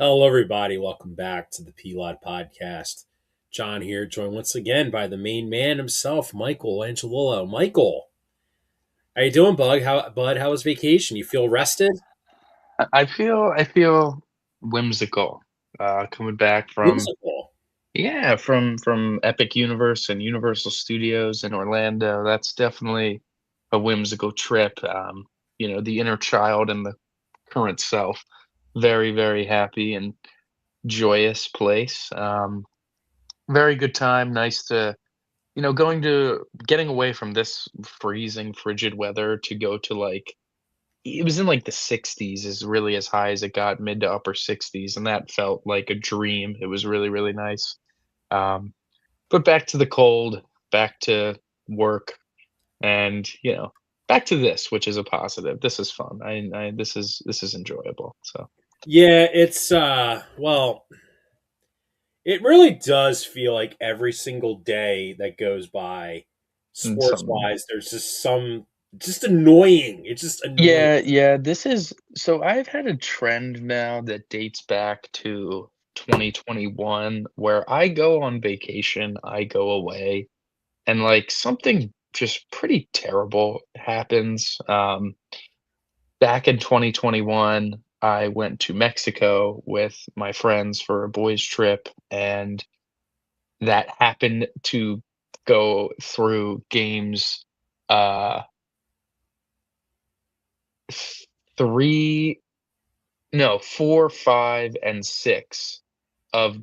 Hello, everybody. Welcome back to the P-LotPodcast. John here, joined once again by the main man himself, Michael Angelillo. Michael, how you doing, Bud? How was vacation? You feel rested? I feel whimsical coming back from Whimsical. from Epic Universe and Universal Studios in Orlando. That's definitely a whimsical trip. The inner child and the current self. Very, very happy and joyous place. Very good time. Nice to, getting away from this freezing, frigid weather to go to it was in like the 60s is really as high as it got, mid to upper 60s, and that felt like a dream. It was really, really nice. Um, but back to the cold, back to work, and back to this, which is a positive. This is fun. This is enjoyable. So Yeah, it really does feel like every single day that goes by, and sports some wise, there's just annoying. It's just annoying. yeah, this is so I've had a trend now that dates back to 2021 where I go on vacation, I go away, and something just pretty terrible happens. Back in 2021, I went to Mexico with my friends for a boys' trip, and that happened to go through games uh, three, no, four, five, and six of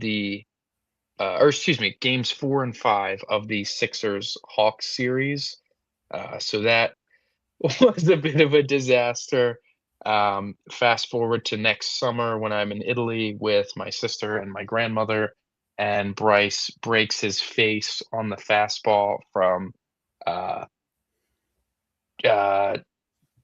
or excuse me, games four and five of the Sixers Hawks series. So that was a bit of a disaster. Fast forward to next summer when I'm in Italy with my sister and my grandmother, and Bryce breaks his face on the fastball from uh, uh,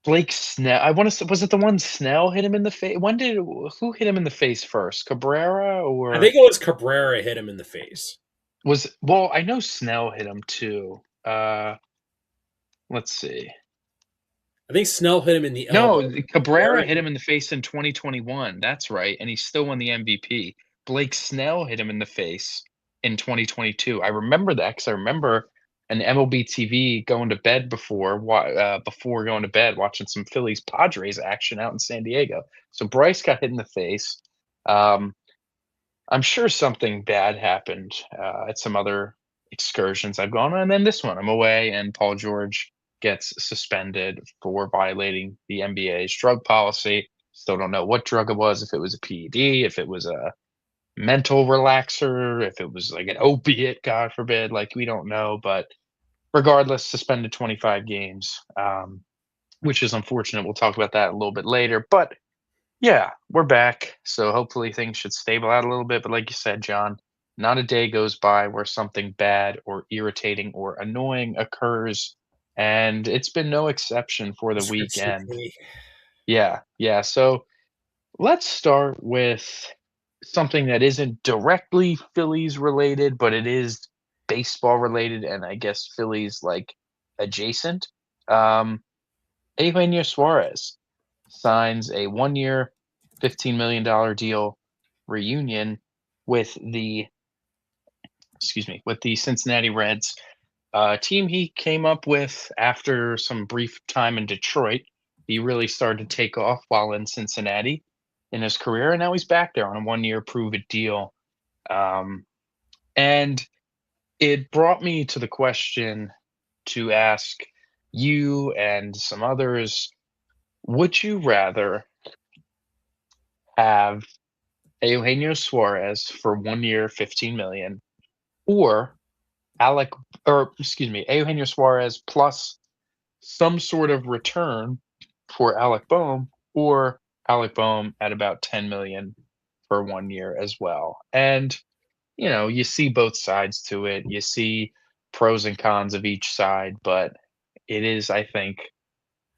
Blake Snell. I want to say, was it the one Snell hit him in the face? Who hit him in the face first? Cabrera I or think it was Cabrera hit him in the face. well, I know Snell hit him too. Let's see. I think Snell hit him in the elbow. No, Cabrera Cabrera hit him in the face in 2021. That's right, and he still won the MVP. Blake Snell hit him in the face in 2022. I remember that because I remember an MLB TV going to bed before going to bed, watching some Phillies Padres action out in San Diego. So Bryce got hit in the face. Um, I'm sure something bad happened at some other excursions I've gone on, and then this one, I'm away, and Paul George gets suspended for violating the NBA's drug policy. Still don't know what drug it was, if it was a PED, if it was a mental relaxer, if it was like an opiate, God forbid. Like, we don't know, but regardless, suspended 25 games, which is unfortunate. We'll talk about that a little bit later. But yeah, we're back. So hopefully things should stable out a little bit. But like you said, John, not a day goes by where something bad or irritating or annoying occurs. And it's been no exception for the weekend. specifically. Yeah, yeah. So let's start with something that isn't directly Phillies related, but it is baseball related, and I guess Phillies adjacent. Um, Eugenio Suarez signs a 1-year, $15 million deal reunion with the with the Cincinnati Reds, team he came up with after some brief time in Detroit. He really started to take off while in Cincinnati in his career, and now he's back there on a 1-year prove-it deal. Um, and it brought me to the question to ask you and some others: would you rather have Eugenio Suarez for 1 year, 15 million, or Alec, or excuse me, Eugenio Suarez plus some sort of return for Alec Boehm, or Alec Boehm at about 10 million for 1 year as well. And you see both sides to it. You see pros and cons of each side, but it is, I think,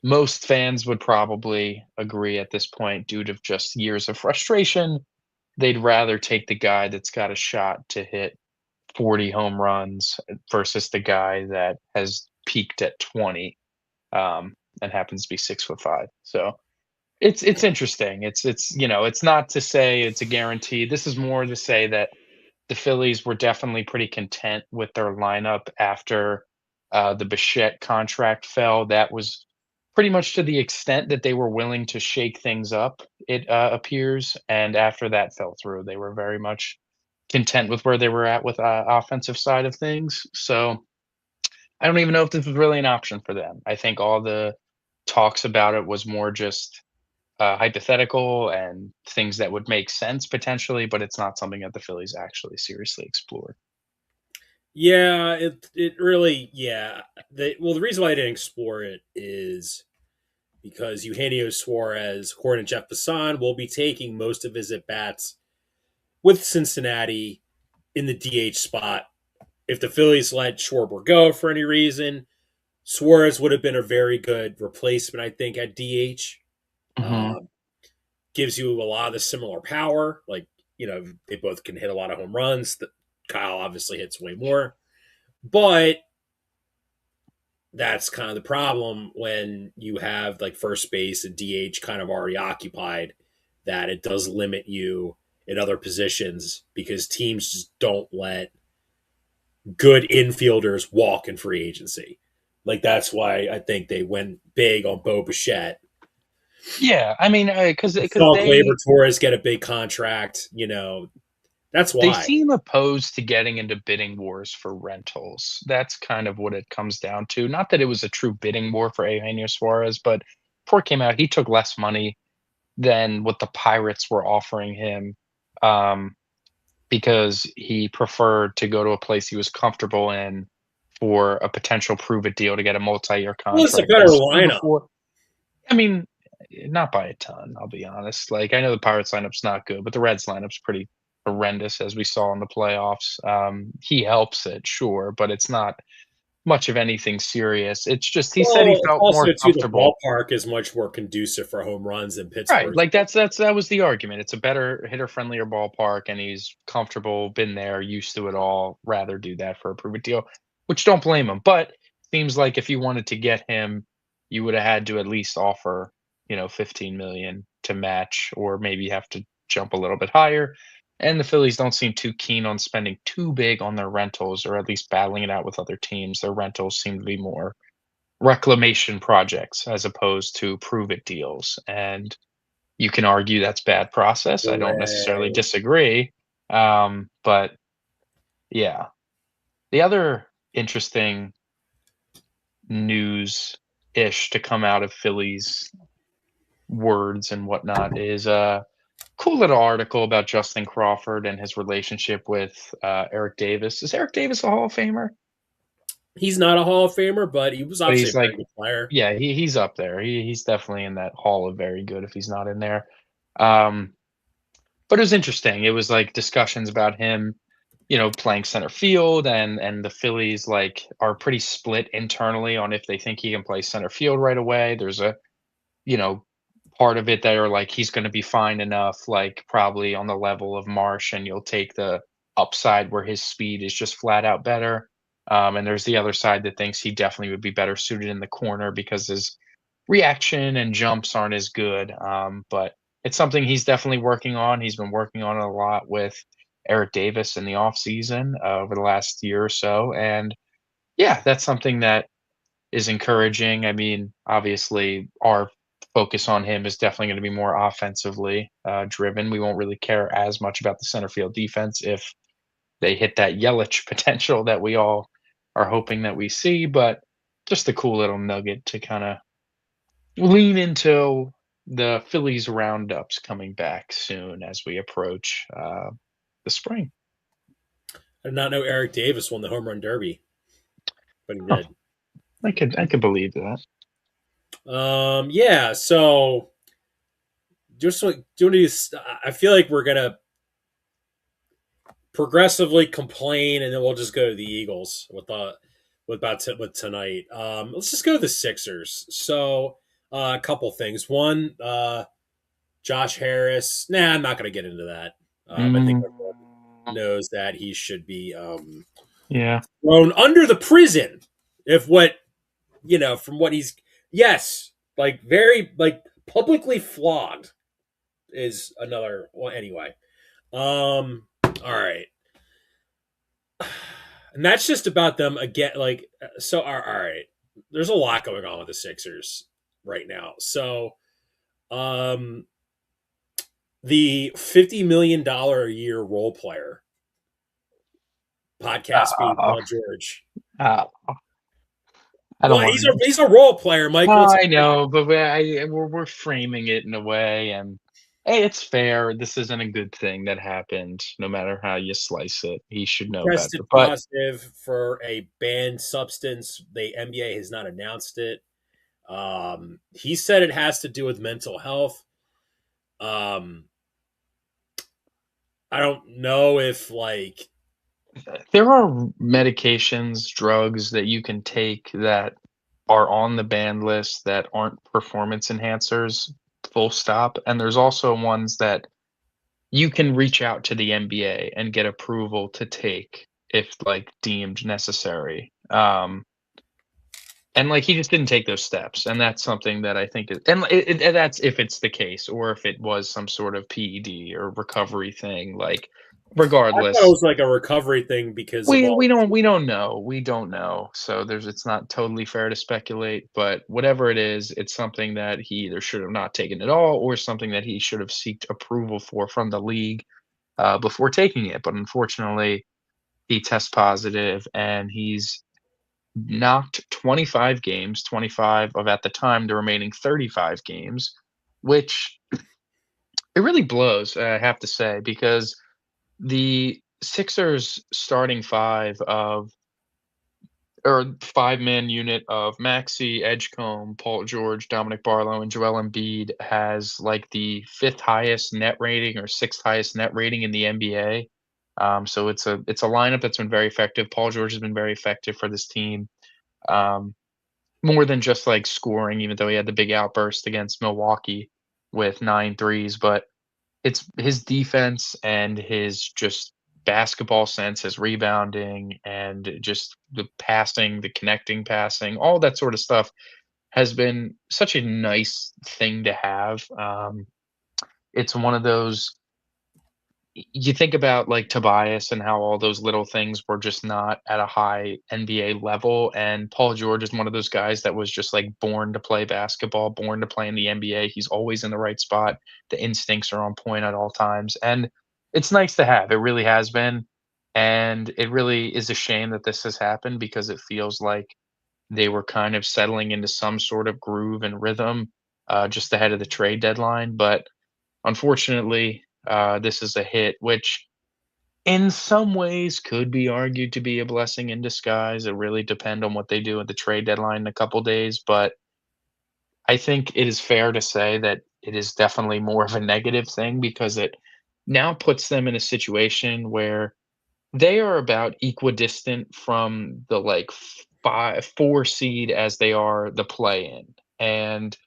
most fans would probably agree at this point, due to just years of frustration, they'd rather take the guy that's got a shot to hit 40 home runs versus the guy that has peaked at 20, and happens to be 6'5". So It's interesting. It's it's not to say it's a guarantee. This is more to say that the Phillies were definitely pretty content with their lineup after the Bichette contract fell. That was pretty much to the extent that they were willing to shake things up, it appears. And after that fell through, they were very much content with where they were at with offensive side of things. So I don't even know if this was really an option for them. I think all the talks about it was more just hypothetical and things that would make sense potentially, but it's not something that the Phillies actually seriously explored. Yeah, it really yeah. The reason why I didn't explore it is because Eugenio Suarez, according to Jeff Passan, will be taking most of his at bats with Cincinnati in the DH spot. If the Phillies let Schwarber go for any reason, Suarez would have been a very good replacement, I think, at DH. Mhm. Um, Gives you a lot of the similar power. Like, they both can hit a lot of home runs. Kyle obviously hits way more. But that's kind of the problem when you have like first base and DH kind of already occupied, that it does limit you in other positions because teams just don't let good infielders walk in free agency. Like that's why I think they went big on Bo Bichette. Yeah, I mean, because Saw Glaber Torres get a big contract. That's they why. seem opposed to getting into bidding wars for rentals. That's kind of what it comes down to. Not that it was a true bidding war for Eugenio Suarez, but before it came out, he took less money than what the Pirates were offering him, um, because he preferred to go to a place he was comfortable in for a potential prove it deal to get a multi-year Well, it's a contract. better Because even lineup. before, I mean, not by a ton, I'll be honest. Like, I know the Pirates lineup's not good, but the Reds lineup's pretty horrendous, as we saw in the playoffs. He helps it, sure, but it's not much of anything serious. It's just he said he Well, it's felt also more too the comfortable. ballpark is much more conducive for home runs than Right, Pittsburgh's. like, that was the argument. It's a better hitter-friendlier ballpark, and he's comfortable, been there, used to it all, rather do that for a prove it deal, which don't blame him, but seems like if you wanted to get him, you woulda had to at least offer, 15,000,000 to match or maybe have to jump a little bit higher, and the Phillies don't seem too keen on spending too big on their rentals or at least battling it out with other teams. Their rentals seem to be more reclamation projects as opposed to prove it deals, and you can argue that's bad process. I don't necessarily Right. disagree. But yeah. The other interesting news-ish to come out of Philly's words and whatnot is a cool little article about Justin Crawford and his relationship with Eric Davis. Is Eric Davis a Hall of Famer? He's not a Hall of Famer, but he was But obviously he's a very like, good player. yeah, he's up there. He's definitely in that hall of very good if he's not in there. Um, But it was interesting. It was like discussions about him, playing center field and the Phillies like are pretty split internally on if they think he can play center field right away. There's a, you know, part of it that are like he's going to be fine enough, like probably on the level of Marsh, and you'll take the upside where his speed is just flat out better. And there's the other side that thinks he definitely would be better suited in the corner because his reaction and jumps aren't as good. But it's something he's definitely working on. He's been working on it a lot with Eric Davis in the offseason over the last year or so. And yeah, that's something that is encouraging. I mean, obviously, our focus on him is definitely going to be more offensively driven. We won't really care as much about the center field defense if they hit that Yelich potential that we all are hoping that we see. But just a cool little nugget to kind of lean into the Phillies roundups coming back soon as we approach the spring. I did not know Eric Davis won the home run derby, but he Huh, did. I could believe that. Yeah. So just like doing these, I feel like we're gonna progressively complain, and then we'll just go to the Eagles with tonight. Let's just go to the Sixers. So a couple things. One, Josh Harris. Nah, I'm not gonna get into that. I think Mm, everyone knows that he should be yeah. thrown under the prison if what from what he's yes, like very like publicly flogged is another. Well, anyway. All right. And that's just about them again. Like, so, all right. There's a lot going on with the Sixers right now. So, um, the $50 million a year role player podcast being Uh, Paul George. uh, I don't Well, want to. he's a role player, Michael. It's I know, but we're framing it in a way, and hey, it's fair. This isn't a good thing that happened. No matter how you slice it, he should know better. tested But positive for a banned substance. The NBA has not announced it. He said it has to do with mental health. Um, I don't know if like there are medications, drugs that you can take that are on the banned list that aren't performance enhancers, full stop. And there's also ones that you can reach out to the NBA and get approval to take if like deemed necessary. And like he just didn't take those steps, and that's something that I think is, and that's if it's the case, or if it was some sort of PED or recovery thing. Like, I thought it regardless, was like a recovery thing because of all. we don't know. So there's it's not totally fair to speculate, but whatever it is, it's something that he either should have not taken at all, or something that he should have sought approval for from the league before taking it. But unfortunately, he tests positive, and he's knocked 25 games, 25 of at the time the remaining 35 games, which it really blows, I have to say, because the Sixers starting five of or five-man unit of Maxey, Edgecombe, Paul George, Dominic Barlow, and Joel Embiid has like the fifth highest net rating or sixth highest net rating in the NBA. So it's a lineup that's been very effective. Paul George has been very effective for this team. Um, More than just, like, scoring, even though he had the big outburst against Milwaukee with 9 threes, but it's his defense and his just basketball sense, his rebounding, and just the passing, the connecting passing, all that sort of stuff has been such a nice thing to have. It's one of those you think about like Tobias and how all those little things were just not at a high NBA level. And Paul George is one of those guys that was just like born to play basketball, born to play in the NBA. He's always in the right spot. The instincts are on point at all times. And it's nice to have. It really has been. And it really is a shame that this has happened because it feels like they were kind of settling into some sort of groove and rhythm just ahead of the trade deadline. But unfortunately, this is a hit, which in some ways could be argued to be a blessing in disguise. It really depend on what they do at the trade deadline in a couple days, but I think it is fair to say that it is definitely more of a negative thing because it now puts them in a situation where they are about equidistant from the like 4 seed as they are the play in. And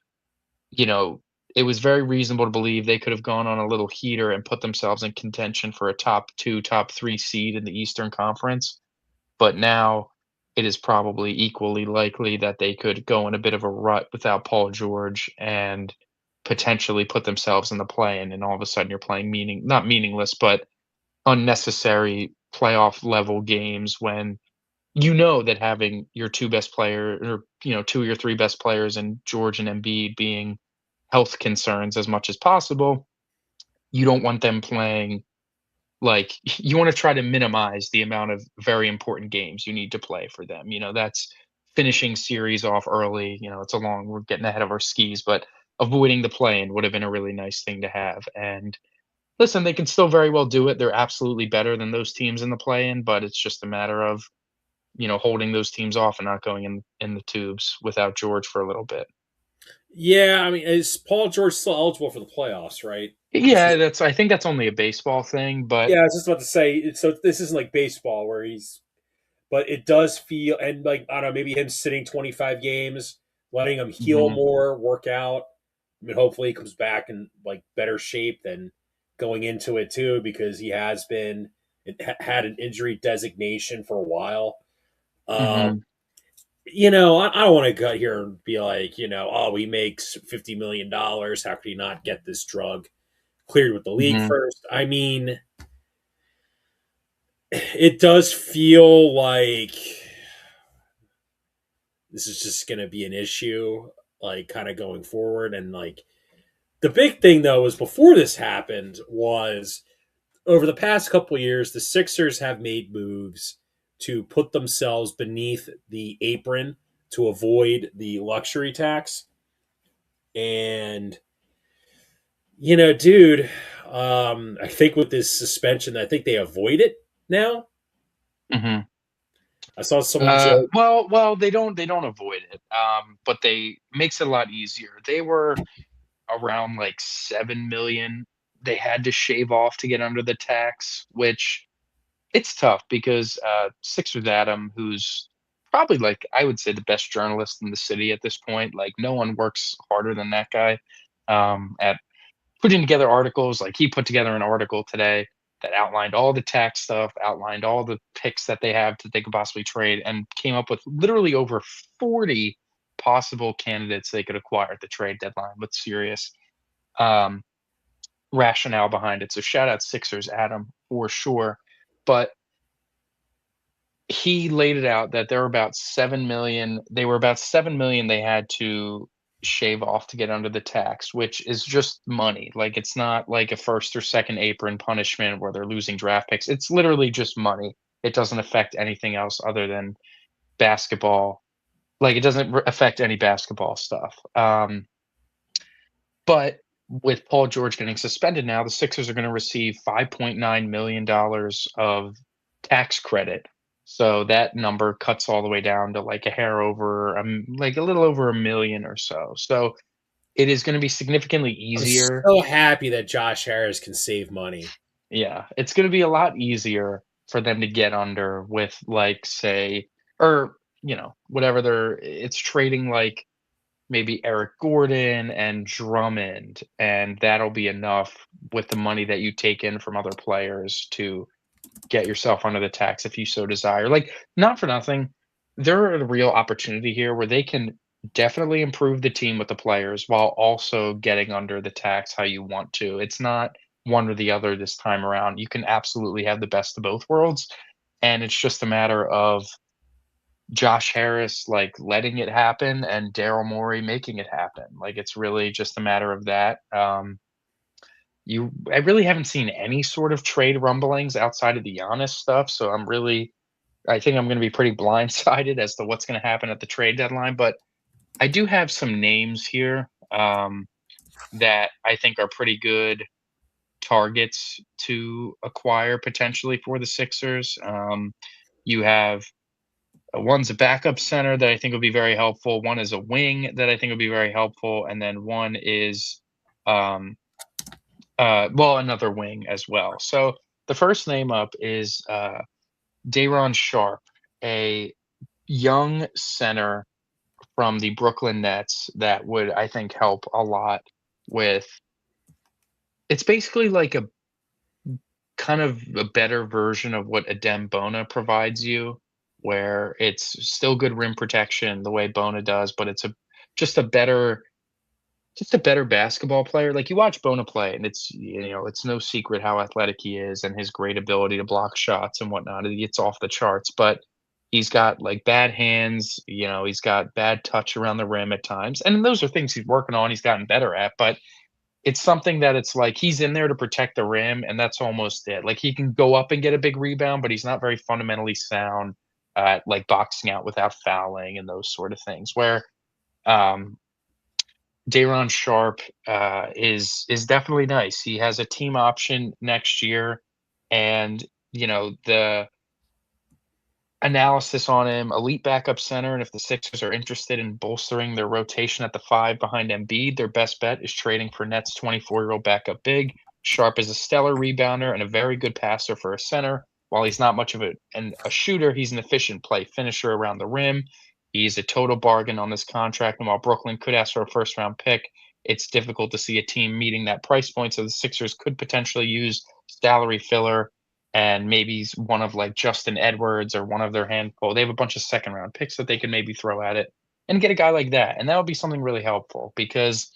you know, it was very reasonable to believe they could have gone on a little heater and put themselves in contention for a top 2, top 3 seed in the Eastern Conference, but now it is probably equally likely that they could go in a bit of a rut without Paul George and potentially put themselves in the play-in, and all of a sudden you're playing not meaningless, but unnecessary playoff level games when you know that having your 2 best player or, 2 of your 3 best players and George and Embiid being health concerns as much as possible, you don't want them playing like you wanna try to minimize the amount of very important games you need to play for them, that's finishing series off early, we're getting ahead of our skis, but avoiding the play-in would have been a really nice thing to have, and listen, they can still very well do it, they're absolutely better than those teams in the play-in, but it's just a matter of holding those teams off and not going in the tubes without George for a little bit. Yeah, I mean, is Paul George still eligible for the playoffs? Right? This is Yeah, I think that's only a baseball thing, but yeah. I was just about to say. So this isn't like baseball where he's, but it does feel and like I don't know, maybe him sitting 25 games, letting him heal mhm, more, work out. I mean, hopefully he comes back in like better shape than going into it too, because he has had an injury designation for a while. Um, mhm. I don't want to gut here and be like, oh, he makes $50 million. How could he not get this drug cleared with the league Mhm, first? I mean, it does feel like this is just going to be an issue, like kind of going forward. And like the big thing though is before this happened was over the past couple of years, the Sixers have made moves to put themselves beneath the apron to avoid the luxury tax. And dude, I think with this suspension, I think they avoid it now. mhm. I saw someone joke. Well, they don't avoid it, but they makes it a lot easier. They were around, like, 7 million they had to shave off to get under the tax, which it's tough because, Sixers Adam, who's probably, like, I would say the best journalist in the city at this point, like, no one works harder than that guy, at putting together articles. Like, he put together an article today that outlined all the tax stuff, outlined all the picks that they have that they could possibly trade, and came up with literally over 40 possible candidates they could acquire at the trade deadline with serious um, rationale behind it. So shout out Sixers Adam for sure. But he laid it out that there were about 7 million. They were about 7 million they had to shave off to get under the tax, which is just money. Like, it's not like a first or second apron punishment where they're losing draft picks. It's literally just money. It doesn't affect anything else other than basketball. Like, it doesn't affect any basketball stuff. But with Paul George getting suspended now, the Sixers are going to receive $5.9 million of tax credit. So that number cuts all the way down to like a hair over, like a little over a million or so. So it is going to be significantly I'm easier. so happy that Josh Harris can save money. Yeah, it's going to be a lot easier for them to get under with, like, say, or whatever it's trading, like maybe Eric Gordon and Drummond, and that'll be enough with the money that you take in from other players to get yourself under the tax if you so desire. Like, not for nothing, they're at a real opportunity here where they can definitely improve the team with the players while also getting under the tax how you want to. It's not one or the other this time around. You can absolutely have the best of both worlds. And it's just a matter of Josh Harris, like, letting it happen and Daryl Morey making it happen. Like, it's really just a matter of that. I really haven't seen any sort of trade rumblings outside of the Giannis stuff, so I think I'm gonna be pretty blindsided as to what's gonna happen at the trade deadline, but I do have some names here, that I think are pretty good targets to acquire potentially for the Sixers. You have one's a backup center that I think will be very helpful. One is a wing that I think will be very helpful, and then one is, um, well, another wing as well. So the first name up is Day'Ron Sharp, a young center from the Brooklyn Nets that would, I think, help a lot with. It's basically like a kind of a better version of what Adem Bona provides you, where it's still good rim protection the way Bona does, but it's just a better just a better basketball player. Like, you watch Bona play, and it's no secret how athletic he is and his great ability to block shots and whatnot. It's off the charts, but he's got like bad hands. He's got bad touch around the rim at times, and those are things he's working on. He's gotten better at, but it's something that it's like he's in there to protect the rim, and that's almost it. Like, he can go up and get a big rebound, but he's not very fundamentally sound at, like, boxing out without fouling and those sort of things. Where um, Day'Ron Sharp is definitely nice. He has a team option next year, and the analysis on him, elite backup center, and if the Sixers are interested in bolstering their rotation at the 5 behind Embiid, their best bet is trading for Nets 24-year-old backup big. Sharp is a stellar rebounder and a very good passer for a center. While he's not much of a shooter, he's an efficient play finisher around the rim. He's a total bargain on this contract, and while Brooklyn could ask for a first-round pick, it's difficult to see a team meeting that price point, so the Sixers could potentially use salary filler and maybe he's one of like Justin Edwards or one of their handful. They have a bunch of second round picks that they can maybe throw at it and get a guy like that. And that would be something really helpful because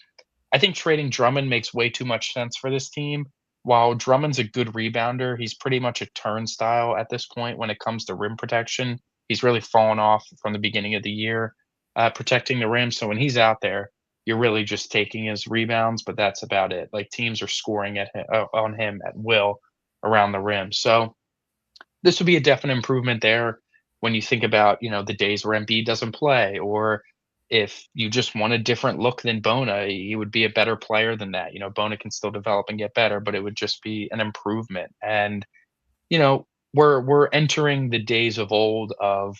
I think trading Drummond makes way too much sense for this team. While Drummond's a good rebounder, he's pretty much a turnstile at this point when it comes to rim protection. He's really fallen off from the beginning of the year, protecting the rim. So when he's out there, you're really just taking his rebounds, but that's about it. Like teams are scoring on him at will around the rim. So this would be a definite improvement there when you think about, the days where Embiid doesn't play, or if you just want a different look than Bona, he would be a better player than that. Bona can still develop and get better, but it would just be an improvement. And, we're entering the days of old of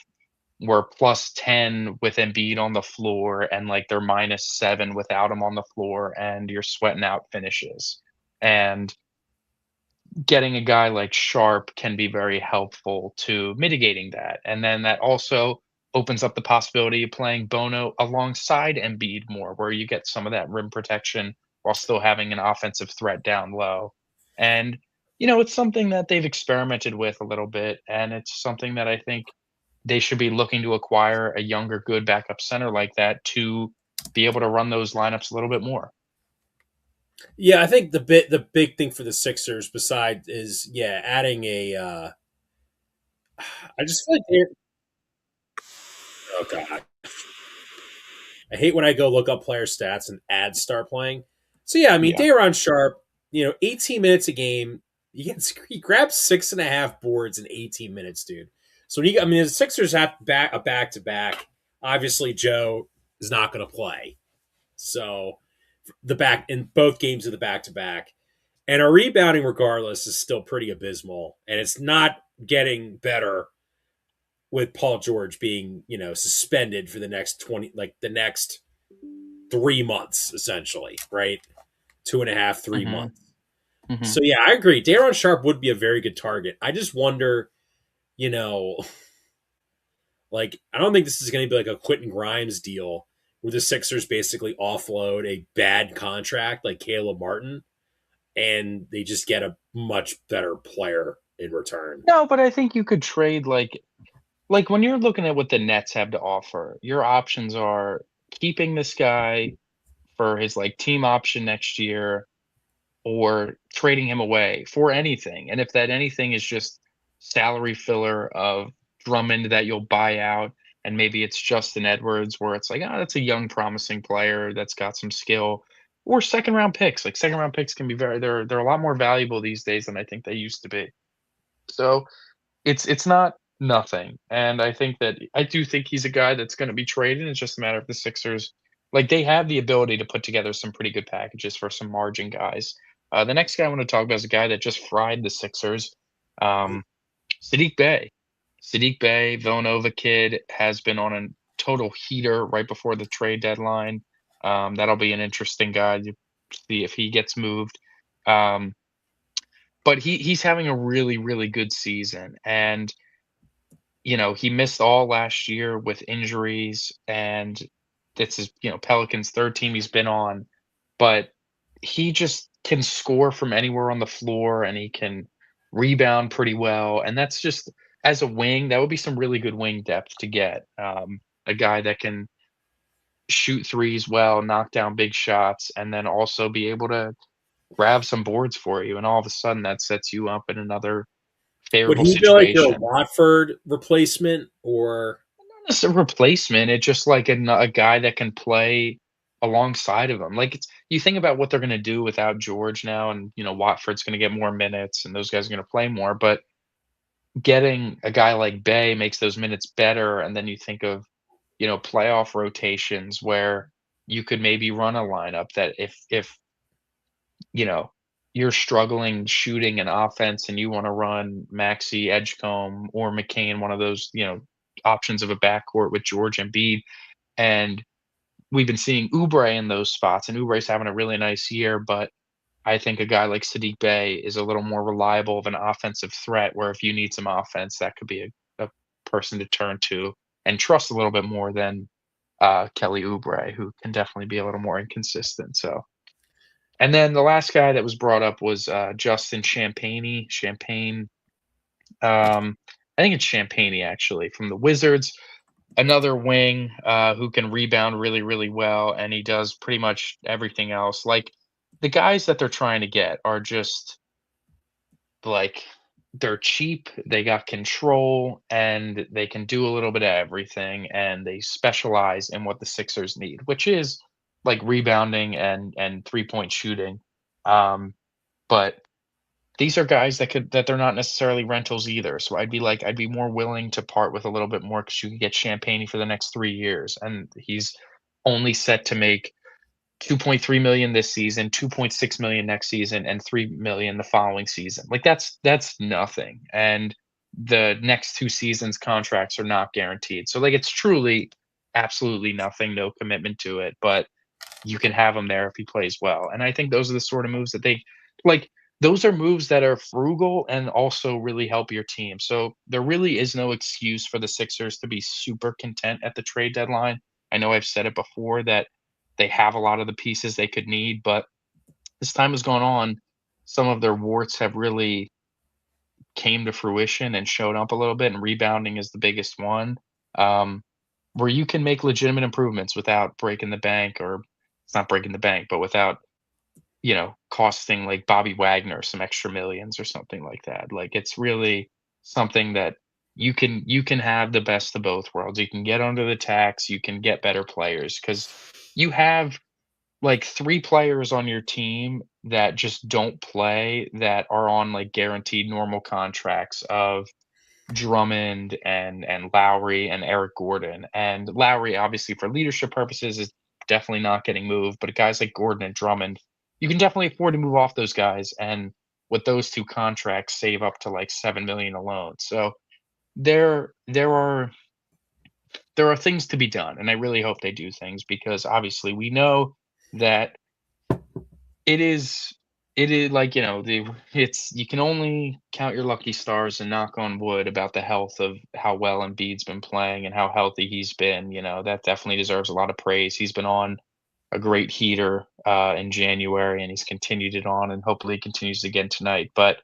we're plus 10 with Embiid on the floor and like they're minus 7 without him on the floor and you're sweating out finishes. And getting a guy like Sharp can be very helpful to mitigating that. And then that also opens up the possibility of playing Bono alongside Embiid more, where you get some of that rim protection while still having an offensive threat down low. And, it's something that they've experimented with a little bit. And it's something that I think they should be looking to acquire a younger, good backup center like that to be able to run those lineups a little bit more. Yeah, I think the big thing for the Sixers, besides, is adding a. I just feel like they're. Oh god, I hate when I go look up player stats and ads start playing. So yeah, I mean, Yeah. Day'Ron Sharp, 18 minutes a game. He grabs 6.5 boards in 18 minutes, dude. So when the Sixers have a back to back. Obviously, Joe is not going to play. So the back in both games of the back to back. And our rebounding, regardless, is still pretty abysmal, and it's not getting better with Paul George being, suspended for the next the next 3 months, essentially, right? 2.5, 3 months. Hmm. Hmm. So yeah, I agree. Day'Ron Sharp would be a very good target. I just wonder, you know, like I don't think this is going to be like a Quentin Grimes deal where the Sixers basically offload a bad contract like Caleb Martin and they just get a much better player in return. No, but I think you could trade like when you're looking at what the Nets have to offer, your options are keeping this guy for his like team option next year or trading him away for anything. And if that anything is just salary filler of Drummond that you'll buy out, and maybe it's Justin Edwards where it's like, that's a young promising player that's got some skill. Or second round picks. Like second round picks can be they're a lot more valuable these days than I think they used to be. So it's not nothing, and I do think he's a guy that's gonna be traded. It's just a matter of the Sixers like, they have the ability to put together some pretty good packages for some margin guys. The next guy I wanna talk about is a guy that just fried the Sixers, um, Sadiq Bey. Sadiq Bey, Villanova kid, has been on a total heater right before the trade deadline. That'll be an interesting guy to see if he gets moved. Um, but he's having a really, really good season, and he missed all last year with injuries, and this is, Pelicans' 3rd team he's been on, but he just can score from anywhere on the floor, and he can rebound pretty well, and that's just as a wing, that would be some really good wing depth to get, a guy that can shoot threes well, knock down big shots, and then also be able to grab some boards for you, and all of a sudden, that sets you up in another Would favorable he be like your situation. Watford replacement or It's a replacement. It's just like a guy that can play alongside of him. Like it's you think about what they're going to do without George now, and Watford's going to get more minutes, and those guys are going to play more. But getting a guy like Bay makes those minutes better, and then you think of playoff rotations where you could maybe run a lineup that if you know, you're struggling shooting an offense and you wanna run Maxey, Edgecombe, or McCain, one of those, options of a backcourt with George and Embiid, and we've been seeing Oubre in those spots, and Oubre's having a really nice year, but I think a guy like Sadiq Bey is a little more reliable of an offensive threat, where if you need some offense, that could be a person to turn to and trust a little bit more than, Kelly Oubre, who can definitely be a little more inconsistent, so and then the last guy that was brought up was, Justin Champagne. I think it's Champagny actually from the Wizards. Another wing who can rebound really, really well, and he does pretty much everything else. Like the guys that they're trying to get are just like they're cheap, they got control, and they can do a little bit of everything, and they specialize in what the Sixers need, which is like rebounding and 3-point shooting. Um, but these are guys that they're not necessarily rentals either. So I'd be more willing to part with a little bit more because you can get Champagne for the next 3 years, and he's only set to make 2.3 million this season, 2.6 million next season, and 3 million the following season. Like that's nothing. And the next 2 seasons contracts are not guaranteed. So like it's truly absolutely nothing, no commitment to it. But you can have him there if he plays well. And I think those are the sort of moves that they like. Those are moves that are frugal and also really help your team. So there really is no excuse for the Sixers to be super content at the trade deadline. I know I've said it before that they have a lot of the pieces they could need, but as time has gone on, some of their warts have really came to fruition and showed up a little bit, and rebounding is the biggest one. Um, where you can make legitimate improvements without breaking the bank, or it's not breaking the bank, but without, costing like Bobby Wagner some extra millions or something like that. Like it's really something that you can have the best of both worlds. You can get under the tax, you can get better players because you have like 3 players on your team that just don't play that are on like guaranteed normal contracts of Drummond and Lowry and Eric Gordon. And Lowry, obviously, for leadership purposes, is definitely not getting moved. But guys like Gordon and Drummond, you can definitely afford to move off those guys. And with those 2 contracts, save up to like 7 million alone. So there are there are things to be done, and I really hope they do things because obviously we know that it is like, it's you can only count your lucky stars and knock on wood about the health of how well Embiid's been playing and how healthy he's been. That definitely deserves a lot of praise. He's been on a great heater, in January, and he's continued it on, and hopefully he continues again tonight. But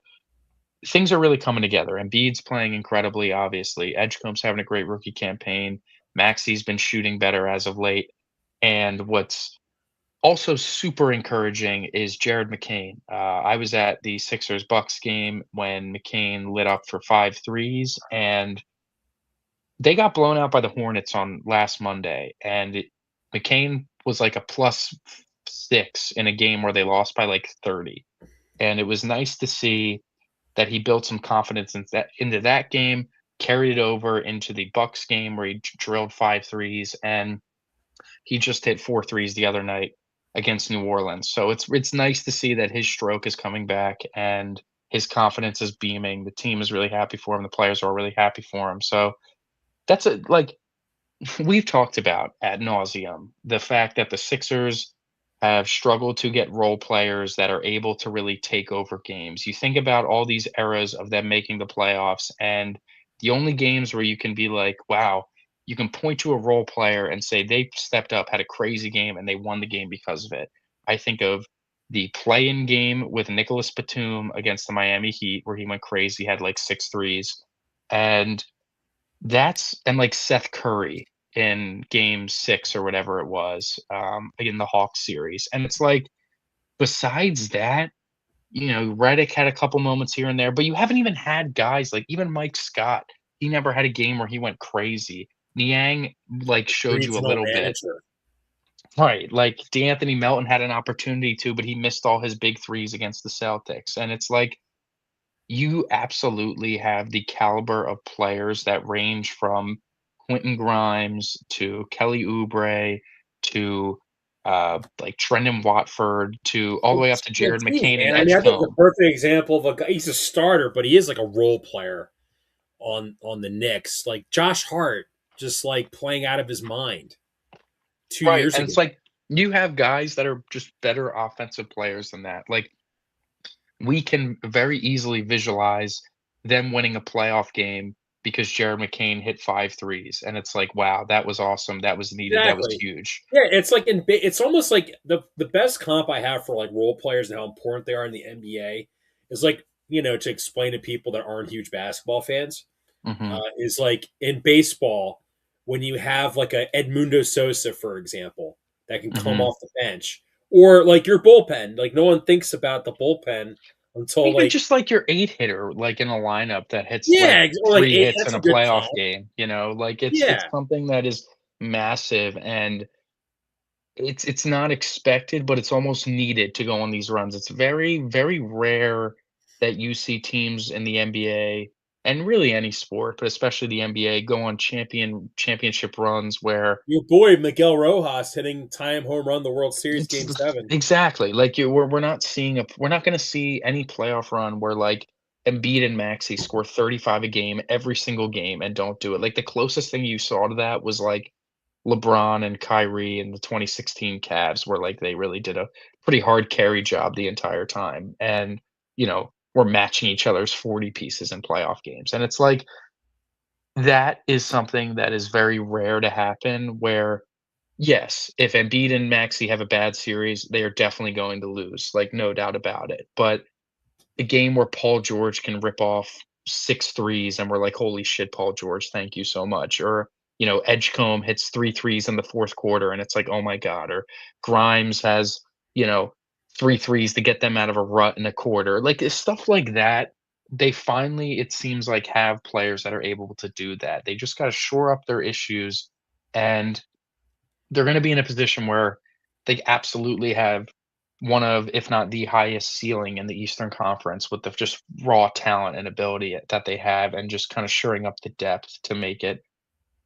things are really coming together. Embiid's playing incredibly, obviously. Edgecomb's having a great rookie campaign. Maxi's been shooting better as of late. And what's also super encouraging is Jared McCain. I was at the Sixers Bucks game when McCain lit up for 5 threes, and they got blown out by the Hornets on last Monday. And McCain was like a plus 6 in a game where they lost by like 30. And it was nice to see that he built some confidence into that game, carried it over into the Bucks game where he drilled 5 threes, and he just hit 4 threes the other night against New Orleans. So it's nice to see that his stroke is coming back and his confidence is beaming. The team is really happy for him. The players are really happy for him. So that's a like we've talked about ad nauseum the fact that the Sixers have struggled to get role players that are able to really take over games. You think about all these eras of them making the playoffs, and the only games where you can be like, wow, you can point to a role player and say they stepped up, had a crazy game, and they won the game because of it. I think of the play-in game with Nicholas Batum against the Miami Heat, where he went crazy, had like 6 threes, and like Seth Curry in game 6 or whatever it was, in the Hawks series. And it's like, besides that, Redick had a couple moments here and there, but you haven't even had guys like even Mike Scott. He never had a game where he went crazy. Niang like showed you a Regional little bit. manager. Right. Like D'Anthony Melton had an opportunity to, but he missed all his big threes against the Celtics. And it's like you absolutely have the caliber of players that range from Quentin Grimes to Kelly Oubre to, like Trendon Watford to all the way up to Yeah, Jared geez, McCain and man. I mean, I think the Edgecombe. perfect example of a guy. He's a starter, but he is like a role player on the Knicks. Like Josh Hart, just like playing out of his mind two Right, years and ago. it's like you have guys that are just better offensive players than that. Like, we can very easily visualize them winning a playoff game because Jared McCain hit 5 threes, and it's like, "Wow, that was awesome, that was needed, that was Exactly. huge." Yeah, it's like it's almost like the best comp I have for like role players and how important they are in the NBA is like to explain to people that aren't huge basketball fans, Mhm. is like in baseball, when you have like a Edmundo Sosa, for example, that can come Mhm. off the bench, or like your bullpen. Like no one thinks about the bullpen until Even like just like your 8 hitter, like in a lineup that hits like yeah, or like 3 eight. hits That's in a a good playoff comp. game, you know? Like it's Yeah, something that is massive, and it's not expected, but it's almost needed to go on these runs. It's very, very rare that you see teams in the NBA and really any sport, but especially the NBA, go on championship runs where your boy Miguel Rojas hitting time home run the World Series it's Game 7. exactly, like, we're not seeing a we're not gonna see any playoff run where, like, Embiid and Maxey score 35 a game every single game and don't do it. Like, the closest thing you saw to that was, like, LeBron and Kyrie in the 2016 Cavs, where, like, they really did a pretty hard carry job the entire time, and, were matching each other's 40 pieces in playoff games, and it's like, that is something that is very rare to happen where yes, if Embiid and Maxey have a bad series, they are definitely going to lose, like, no doubt about it, but a game where Paul George can rip off 6 threes and we're like, "Holy shit, Paul George, thank you so much," or, Edgecombe hits 3 threes in the 4th quarter, and it's like, "Oh my god," or Grimes has, you know, 3 threes to get them out of a rut in a quarter, like, stuff like that, they finally, it seems like, have players that are able to do that. They just gotta shore up their issues, and they're gonna be in a position where they absolutely have one of, if not the highest ceiling in the Eastern Conference with the just raw talent and ability that they have and just kinda shoring up the depth to make it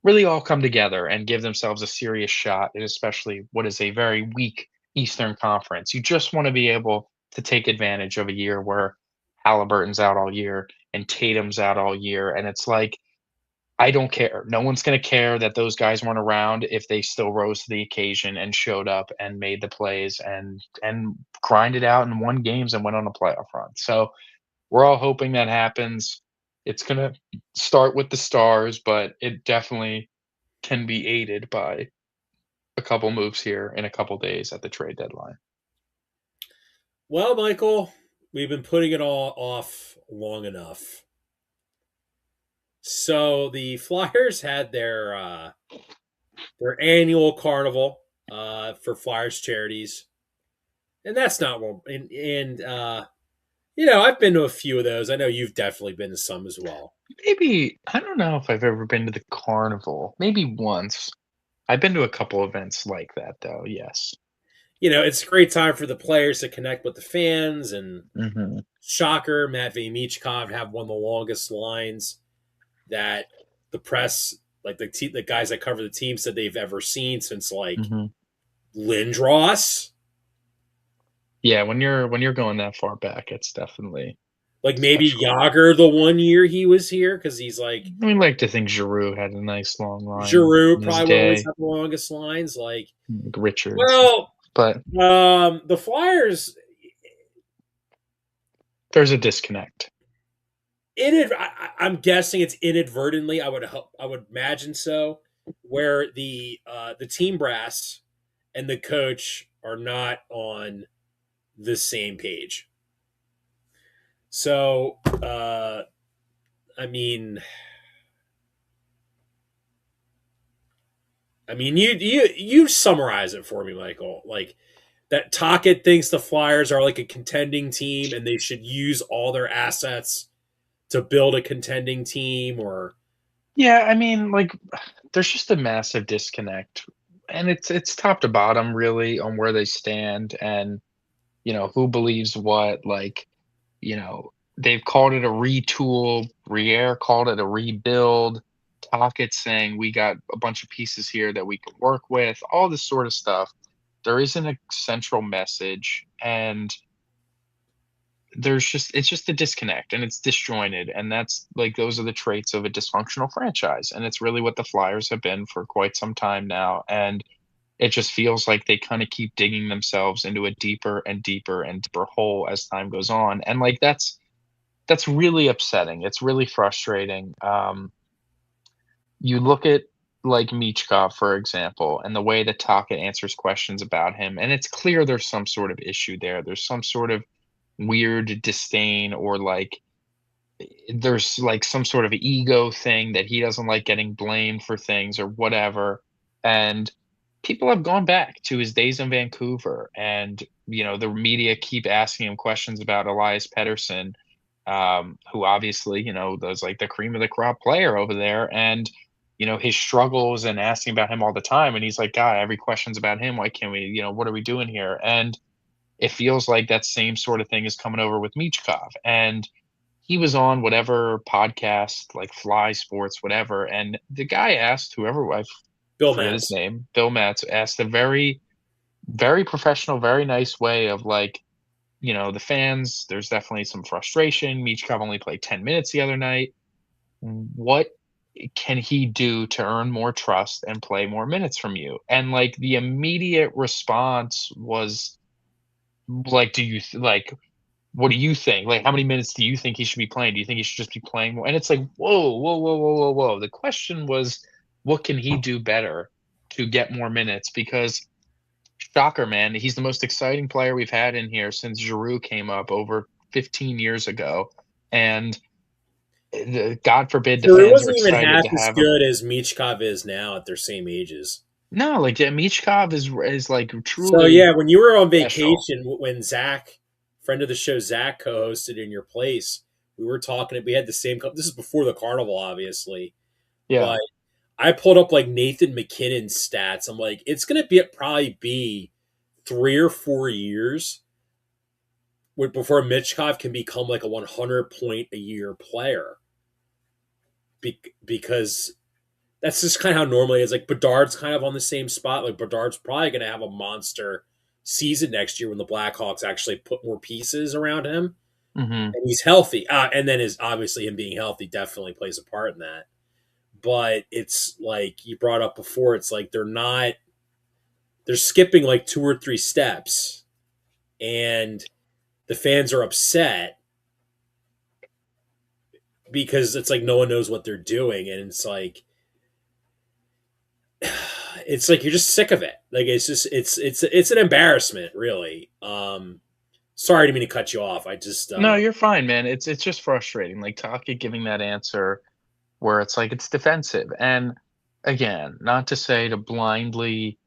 really all come together and give themselves a serious shot, and especially what is a very weak Eastern Conference. You just wanna be able to take advantage of a year where Halliburton's out all year and Tatum's out all year, and it's like, I don't care. No one's gonna care that those guys weren't around if they still rose to the occasion and showed up and made the plays and grinded out and won games and went on a playoff run. So, we're all hoping that happens. It's gonna start with the stars, but it definitely can be aided by a couple moves here in a couple days at the trade deadline. Well, Michael, we've been putting it all off long enough. So the Flyers had their annual carnival for Flyers charities, and that's not one. And I've been to a few of those. I know you've definitely been to some as well. Maybe I don't know if I've ever been to the carnival. Maybe once. I've been to a couple events like that though, yes. It's a great time for the players to connect with the fans. And Mhm. shocker, Matvey Michkov have one of the longest lines that the press, like the guys that cover the team, said they've ever seen since like Mhm. Lindros. Yeah, when you're going that far back, it's definitely Like maybe special. Yager the one year he was here because he's like I mean, like to think Giroux had a nice long line Giroux in his probably would always day, have the longest lines. Like, like Richards, well, but the Flyers, there's a disconnect. I'm guessing it's inadvertently. I would imagine so, where the team brass and the coach are not on the same page. So, I mean, you summarize it for me, Michael. Like that Tockett thinks the Flyers are like a contending team and they should use all their assets to build a contending team, or Yeah, I mean, like there's just a massive disconnect, and it's top to bottom really on where they stand, and who believes what. Like they've called it a retool. Briere called it a rebuild. Tockett's saying we got a bunch of pieces here that we can work with. All this sort of stuff. There isn't a central message, and it's just a disconnect, and it's disjointed, and that's like those are the traits of a dysfunctional franchise, and it's really what the Flyers have been for quite some time now, and it just feels like they kind of keep digging themselves into a deeper and deeper and deeper hole as time goes on, and like that's really upsetting. It's really frustrating. You look at like Michkov, for example, and the way that Taka answers questions about him, and it's clear there's some sort of issue there. There's some sort of weird disdain or like there's like some sort of ego thing that he doesn't like getting blamed for things or whatever. And people have gone back to his days in Vancouver, and the media keep asking him questions about Elias Pettersson, who obviously was like the cream of the crop player over there, and his struggles and asking about him all the time. And he's like, God, every question's about him. Why can't we? What are we doing here? And it feels like that same sort of thing is coming over with Michkov. And he was on whatever podcast, like Fly Sports, whatever, and the guy asked whoever I Bill forget his Matz. name, Bill Matz, asked a very, very professional, very nice way of like, the fans. There's definitely some frustration. Michkov only played 10 minutes the other night. What can he do to earn more trust and play more minutes from you? And like the immediate response was like, what do you think? Like, how many minutes do you think he should be playing? Do you think he should just be playing more? And it's like, whoa, whoa, whoa, whoa, whoa, whoa. The question was, what can he do better to get more minutes? Because shocker, man, he's the most exciting player we've had in here since Giroux came up over 15 years ago. And God forbid the Giroux fans are wasn't even excited half to as have him. good as Michkov is now at their same ages. No, like Michkov is like So truly yeah, when you were on special. vacation, when Zach, friend of the show, Zach co-hosted in your place, we were talking. We had the same. This is before the carnival, obviously, Yeah. but I pulled up like Nathan McKinnon's stats. I'm like, it's gonna be probably be 3 or 4 years before Mitchkov can become like a 100 point a year player, because that's just kind of how normally it is. Like Bedard's kind of on the same spot. Like Bedard's probably going to have a monster season next year when the Blackhawks actually put more pieces around him Hmm. and he's healthy. And then is obviously him being healthy definitely plays a part in that. But it's like you brought up before. It's like they're skipping like 2 or 3 steps, and the fans are upset because it's like no one knows what they're doing, and it's like you're just sick of it. Like it's an embarrassment, really. Sorry to mean to cut you off. I just No, you're fine, man. It's just frustrating. Like Taki giving that answer where it's like it's defensive. And again, not to say to blindly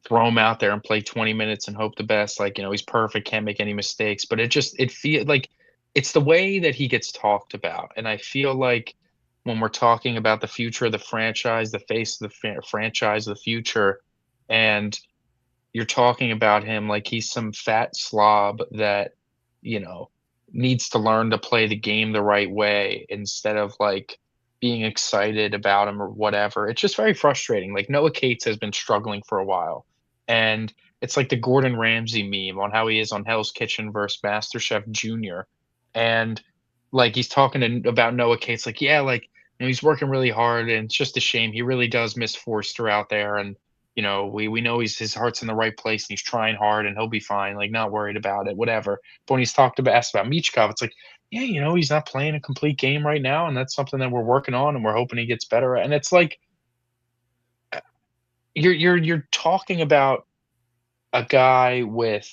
throw him out there and play 20 minutes and hope the best, like, he's perfect, can't make any mistakes, but it feel like it's the way that he gets talked about. And I feel like when we're talking about the future of the franchise, the face of the franchise of the future, and you're talking about him like he's some fat slob that, you know, needs to learn to play the game the right way instead of like being excited about him or whatever. It's just very frustrating. Like Noah Cates has been struggling for a while. And it's like the Gordon Ramsay meme on how he is on Hell's Kitchen versus MasterChef Junior. And like he's talking about Noah Cates, like, yeah, like, he's working really hard and it's just a shame. He really does miss Forster out there. And we know his heart's in the right place and he's trying hard and he'll be fine, like not worried about it, whatever. But when he's asked about Michkov, it's like, yeah, he's not playing a complete game right now, and that's something that we're working on and we're hoping he gets better at. And it's like you're talking about a guy with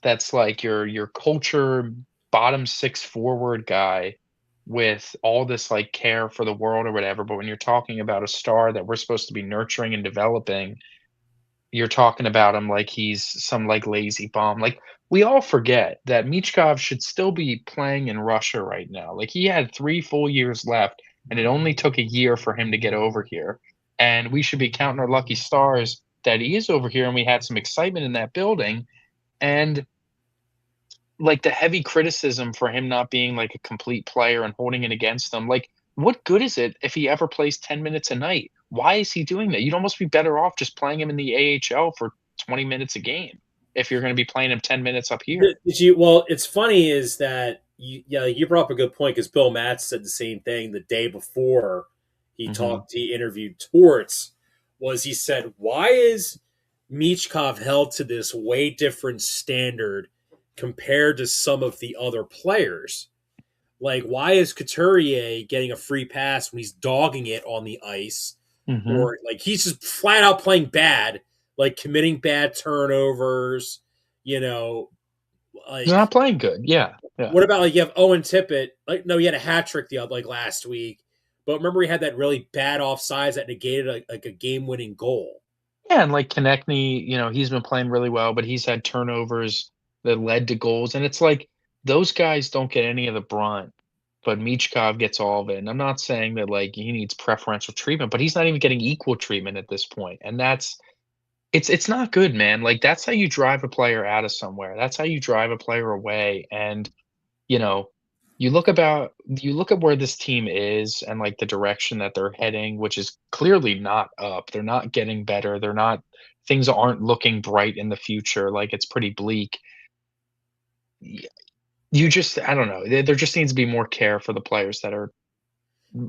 that's like your culture bottom six forward guy with all this like care for the world or whatever. But when you're talking about a star that we're supposed to be nurturing and developing, you're talking about him like he's some, like, lazy bum. Like, we all forget that Michkov should still be playing in Russia right now. Like, he had 3 full years left, and it only took a year for him to get over here, and we should be counting our lucky stars that he is over here, and we had some excitement in that building, and like the heavy criticism for him not being like a complete player and holding it against him. Like, what good is it if he ever plays 10 minutes a night? Why is he doing that? You'd almost be better off just playing him in the AHL for 20 minutes a game if you're going to be playing him 10 minutes up here. did you. Well, it's funny is that you brought up a good point because Bill Matz said the same thing the day before Mhm. he interviewed Torts. Was he said, why is Michkov held to this way different standard compared to some of the other players? Like, why is Couturier getting a free pass when he's dogging it on the ice? Mhm. Or, like, he's just flat out playing bad, like committing bad turnovers, you know, He's like, not playing good. Yeah. Yeah. What about like you have Owen Tippett? Like no, he had a hat trick the other like last week, but remember he had that really bad offsides that negated like a game winning goal. Yeah, and like Konechny, he's been playing really well, but he's had turnovers that led to goals, and it's like those guys don't get any of the brunt, but Michkov gets all of it. And I'm not saying that like he needs preferential treatment, but he's not even getting equal treatment at this point, and it's not good, man. Like that's how you drive a player out of somewhere. That's how you drive a player away, and you know, you look at where this team is and, like, the direction that they're heading, which is clearly not up. They're not getting better. They're not things aren't looking bright in the future, like, it's pretty bleak. Y you just I don't know. There just needs to be more care for the players that are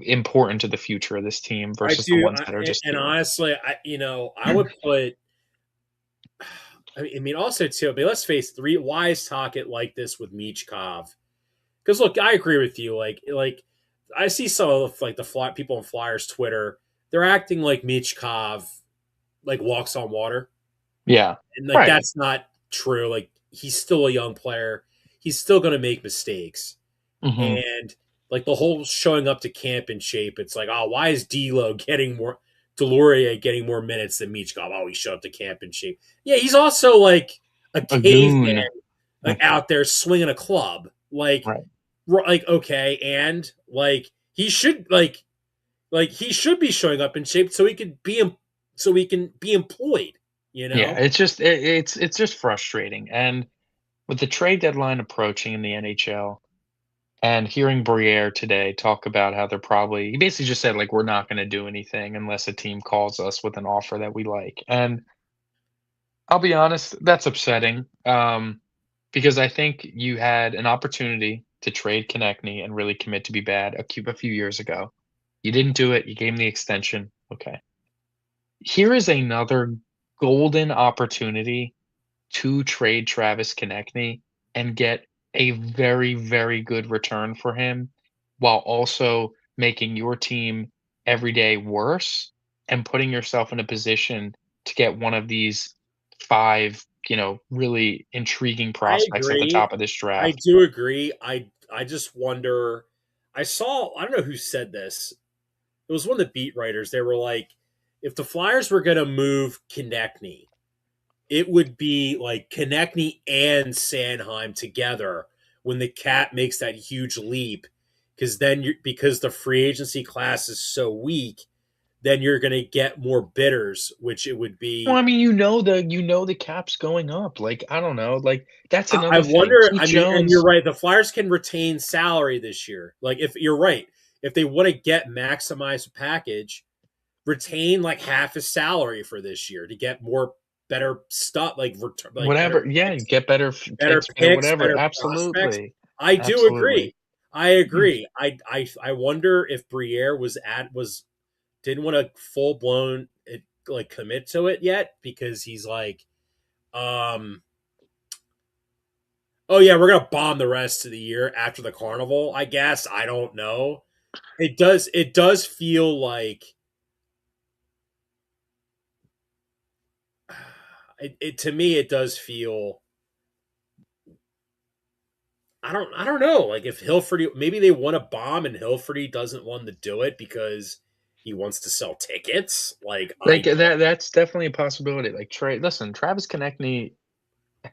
important to the future of this team I versus the do, ones that are just and here. honestly, I would put. I mean, also too. I mean, let's face three wise talk it like this with Michkov. Because look, I agree with you. Like I see some of like the people on Flyers Twitter. They're acting like Michkov like walks on water, Yeah. and like Right. that's not true. Like he's still a young player. He's still going to make mistakes, Mhm. and like the whole showing up to camp in shape. It's like, oh, why is D'Lo getting more? Delorier getting more minutes than Michkov. Oh, he showed up to camp in shape. Yeah, he's also like a A caveman, goon. like out there swinging a club. Right. Like okay, and like he should be showing up in shape so he could be so he can be employed. You Yeah, know, it's just it's just frustrating, and with the trade deadline approaching in the NHL, and hearing Briere today talk about how he basically just said, like, "We're not gonna do anything unless a team calls us with an offer that we like," and I'll be honest, that's upsetting, because I think you had an opportunity to trade Konechny and really commit to be bad a few years ago. You didn't do it, you gave him the extension, okay. Here is another golden opportunity to trade Travis Konechny and get a very, very good return for him, while also making your team every day worse and putting yourself in a position to get one of these 5, really intriguing I prospects at the agree. top of this I draft. do agree. I just wonder. I don't know who said this. It was one of the beat writers. They were like, if the Flyers were going to move Konechny, it would be like Konechny and Sanheim together when the Cat makes that huge leap. Because the free agency class is so weak, then you're going to get more bidders, which it would Well, I be. mean, the cap's going up, like, I don't know, like, that's I another thing. wonder. Keith I mean, and you're Jones. right. The Flyers can retain salary this year. Like if you're right, if they want to get maximize the package, retain like half his salary for this year to get more better stuff, like Whatever, yeah, get better better picks, better picks, whatever. better prospects. Absolutely, I do absolutely. agree. I agree. I wonder if Briere was didn't want to full blown like commit to it yet because he's like, oh yeah, we're gonna bomb the rest of the year after the carnival. I guess I don't know. It does feel like to me it does feel I don't know. Like if Hilferty, maybe they want to bomb and Hilferty doesn't want to do it because he wants to sell tickets. Like Like, I that's definitely a possibility, like, listen, Travis Konechny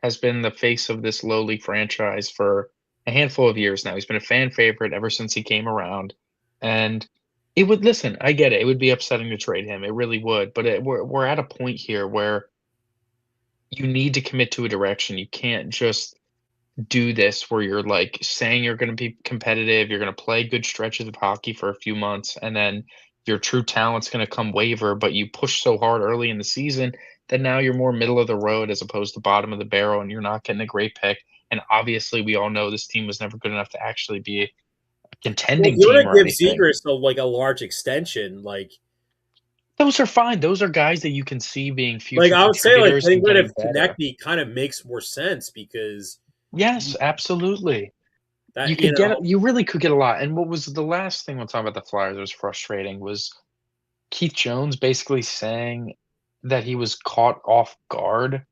has been the face of this lowly franchise for a handful of years now. He's been a fan favorite ever since he came around, and I get it, it would be upsetting to trade him, it really would, but we're at a point here where you need to commit to a direction. You can't just do this where you're like saying you're going to be competitive, you're going to play good stretches of hockey for a few months, and then your true talent's going to come waver, but you push so hard early in the season that now you're more middle of the road as opposed to bottom of the barrel, and you're not getting a great pick. And obviously, we all know this team was never good enough to actually be a well, if contending you team want to or give anything. Zegers like a large extension, Those are fine. Those are guys that you can see being like future I would say contributors I and think that if getting better. Konechny kind of makes more sense because Yes, absolutely. that you know You really could get a lot. And what was the last thing we'll talk about the Flyers that was frustrating was Keith Jones basically saying that he was caught off guard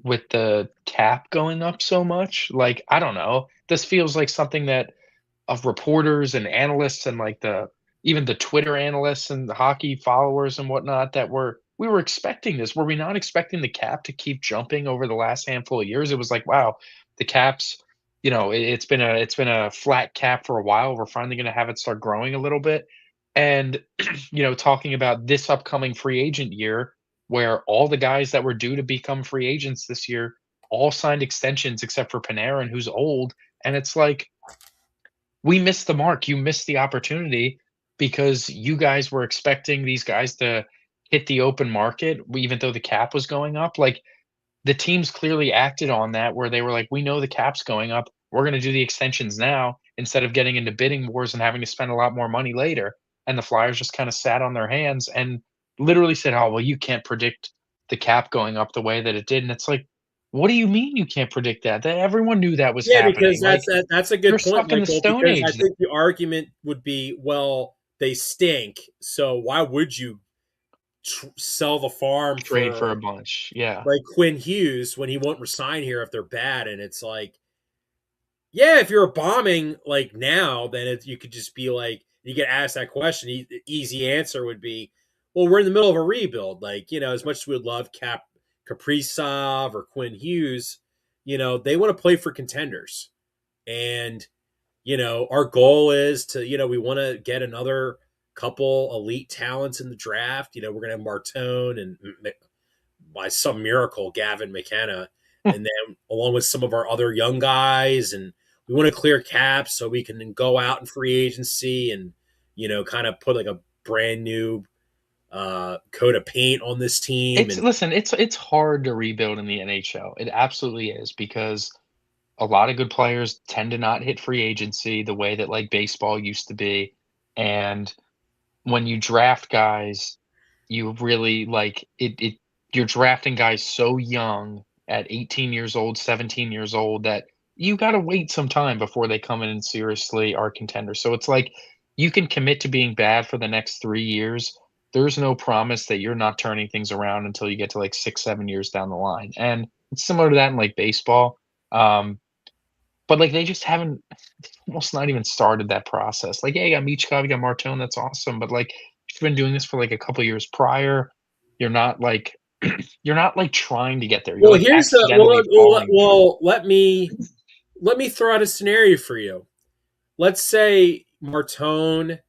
with the cap going up so much, like, I don't know. This feels like something that of reporters and analysts and like the even the Twitter analysts and the hockey followers and whatnot that we were expecting this. Were we not expecting the cap to keep jumping over the last handful of years? It was like, wow, the caps, it's been a flat cap for a while. We're finally going to have it start growing a little bit. And talking about this upcoming free agent year where all the guys that were due to become free agents this year all signed extensions except for Panarin, who's old. And it's like, we missed the mark. You missed the opportunity because you guys were expecting these guys to hit the open market, even though the cap was going up. Like, the teams clearly acted on that where they were like, we know the cap's going up. We're going to do the extensions now instead of getting into bidding wars and having to spend a lot more money later. And the Flyers just kind of sat on their hands and literally said, oh, well, you can't predict the cap going up the way that it did. And it's like, what do you mean you can't predict that? Everyone knew that was Yeah, because happening. Like, that's a you're good point, stuck in the Michael. Stone Because I Age. think the argument would be, well, they stink, so why would you sell the farm Trade for for a bunch, yeah. like Quinn Hughes when he won't resign here if they're bad? And it's like, yeah, if you're bombing like now, then you could just be like, you get asked that question. The easy answer would be, well, we're in the middle of a rebuild. Like, as much as we'd love Kaprizov or Quinn Hughes, they want to play for contenders. And, our goal is to, we want to get another couple elite talents in the draft. We're going to have Martone and by some miracle, Gavin McKenna, and then along with some of our other young guys. And we want to clear caps so we can then go out in free agency and, kind of put like a brand new coat of paint on this team. It's And listen, it's hard to rebuild in the NHL. It absolutely is because a lot of good players tend to not hit free agency the way that, like, baseball used to be, and when you draft guys, you really, like, you're drafting guys so young at 18 years old, 17 years old that you gotta wait some time before they come in and seriously are contenders. So it's like you can commit to being bad for the next 3 years. There's no promise that you're not turning things around until you get to, like, 6, 7 years down the line, and it's similar to that in, like, baseball, but, like, they just haven't almost not even started that process. Like, yeah, you got Michkov, you got Martone, that's awesome, but, like, you've been doing this for, like, a couple years prior. You're not, like you're not, like, trying to get there. You're, well, like, here's the accidentally falling there. let me throw out a scenario for you. Let's say Martone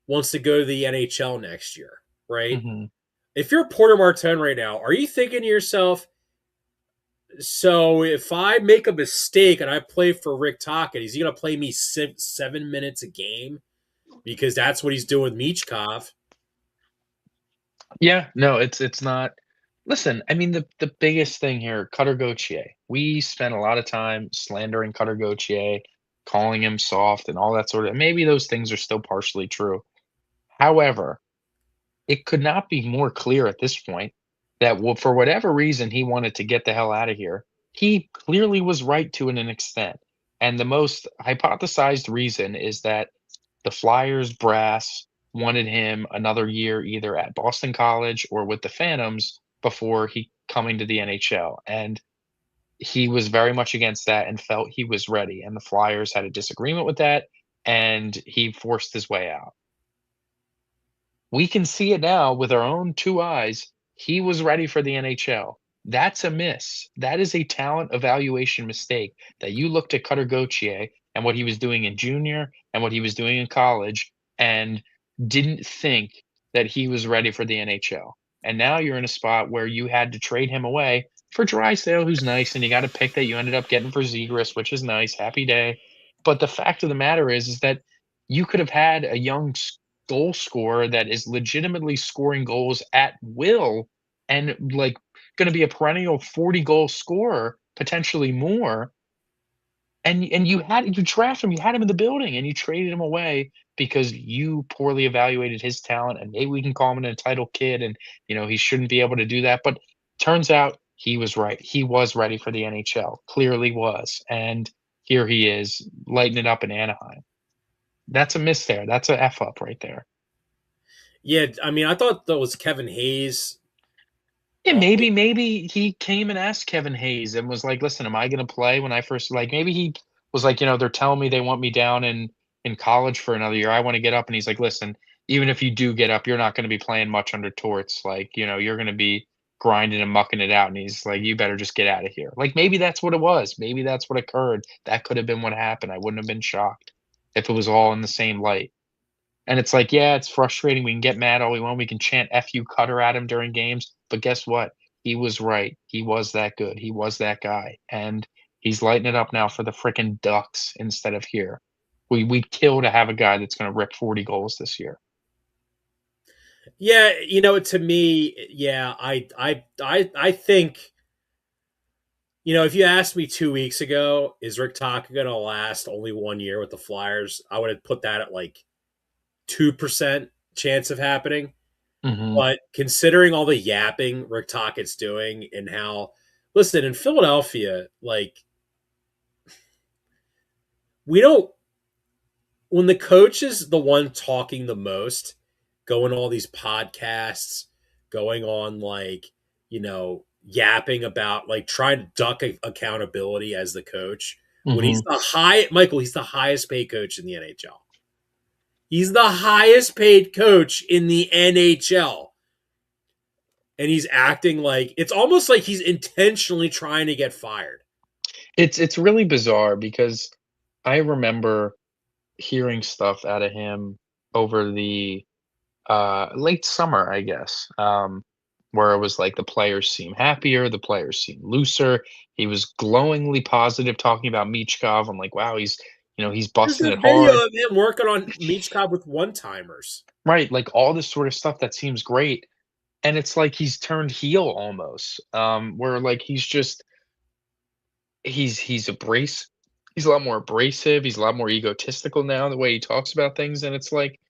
wants to go to the NHL next year, right? Mhm. If you're Porter Martone right now, are you thinking to yourself, so if I make a mistake and I play for Rick Tocchet, is he going to play me 7 minutes a game because that's what he's doing with Michkov? Yeah, no, it's not. Listen, I mean, the biggest thing here, Cutter Gauthier. We spent a lot of time slandering Cutter Gauthier, calling him soft and all that sort of maybe those things are still partially true. However, it could not be more clear at this point that for whatever reason he wanted to get the hell out of here. He clearly was right to an extent. And the most hypothesized reason is that the Flyers brass wanted him another year either at Boston College or with the Phantoms before he coming to the NHL. And he was very much against that and felt he was ready. And the Flyers had a disagreement with that, and he forced his way out. We can see it now with our own 2 eyes. He was ready for the NHL. That's a miss. That is a talent evaluation mistake that you looked at Cutter Gauthier and what he was doing in junior and what he was doing in college and didn't think that he was ready for the NHL. And now you're in a spot where you had to trade him away for Drysdale, who's nice, and you got a pick that you ended up getting for Zegras, which is nice. Happy day. But the fact of the matter is that you could have had a young goal scorer that is legitimately scoring goals at will and like going to be a perennial 40 goal scorer, potentially more. And you drafted him, you had him in the building, and you traded him away because you poorly evaluated his talent. And maybe we can call him an entitled kid, and he shouldn't be able to do that. But turns out he was right. He was ready for the NHL, clearly was, and here he is lighting it up in Anaheim. That's a miss there. That's a f up right there. Yeah, I mean, I thought that was Kevin Hayes Yeah, maybe he came and asked Kevin Hayes and was like, "Listen, am I gonna play when I first" like, maybe he was like, "They're telling me they want me down in college for another year. I wanna get up," and he's like, "Listen, even if you do get up, you're not gonna be playing much under Torts. Like, you're gonna be grinding and mucking it out," and he's like, "You better just get out of here." Like, maybe that's what it was. Maybe that's what occurred. That could have been what happened. I wouldn't have been shocked if it was all in the same light. And it's like, yeah, it's frustrating. We can get mad all we want. We can chant "F you, Cutter" at him during games. But guess what? He was right. He was that good. He was that guy. And he's lighting it up now for the freaking Ducks instead of here. We'd kill to have a guy that's going to rip 40 goals this year. Yeah, to me, yeah, I think, if you asked me 2 weeks ago, is Rick Taka going to last only 1 year with the Flyers? I would have put that at like 2% chance of happening. Mhm. But considering all the yapping Rick Tockett's doing and how, listen, in Philadelphia, like, we don't, when the coach is the one talking the most, going all these podcasts, going on like, yapping about like trying to duck accountability as the coach. When he's Mhm. Michael, he's the highest paid coach in the NHL. He's the highest paid coach in the NHL. And he's acting like it's almost like he's intentionally trying to get fired. It's really bizarre because I remember hearing stuff out of him over the late summer, I guess, where it was like the players seem happier, the players seem looser. He was glowingly positive talking about Michkov. I'm like, wow, he's There's busting a it video hard, of him working on Michkov with one timers. right? Like all this sort of stuff that seems great, and it's like he's turned heel almost, where like he's abrasive. He's a lot more abrasive. He's a lot more egotistical now, the way he talks about things, and it's like,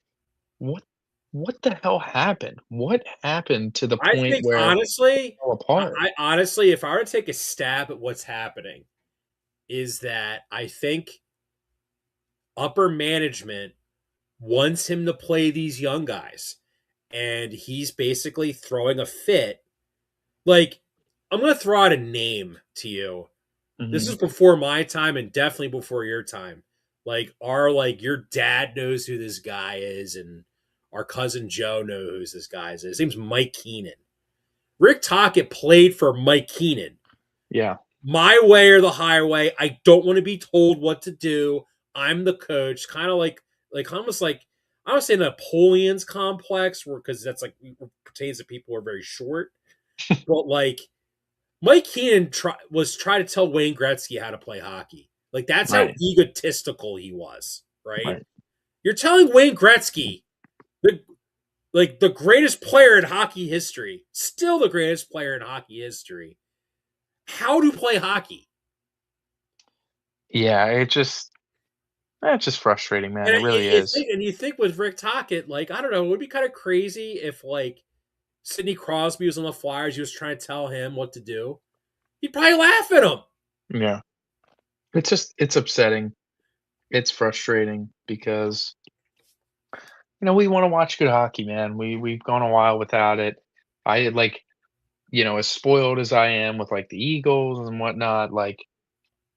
what what the hell happened? What happened to the I point think where it honestly, fell apart? I honestly, if I were to take a stab at what's happening, is that I think upper management wants him to play these young guys, and he's basically throwing a fit. Like, I'm going to throw out a name to you. This is Mhm. before my time and definitely before your time. Like your dad knows who this guy is, and our cousin Joe knows who this guy is. His name's Mike Keenan. Rick Tocchet played for Mike Keenan. Yeah, My way or the highway. I don't want to be told what to do. I'm the coach. Kind of like almost like I would say Napoleon's complex, where because that's like pertains to people who are very short. But like Mike Keenan was trying to tell Wayne Gretzky how to play hockey. Like that's how right, egotistical he was, right? right. You're telling Wayne Gretzky, the the greatest player in hockey history, still the greatest player in hockey history, how to play hockey. Yeah, it's just frustrating, man, And it really is. you think with Rick Tocchet, like I don't know, it would be kind of crazy if like Sidney Crosby was on the Flyers, he was trying to tell him what to do. He'd probably laugh at him. Yeah. It's upsetting, it's frustrating because, we wanna watch good hockey, man, we've gone a while without it. I like, as spoiled as I am with, like, the Eagles and whatnot, like,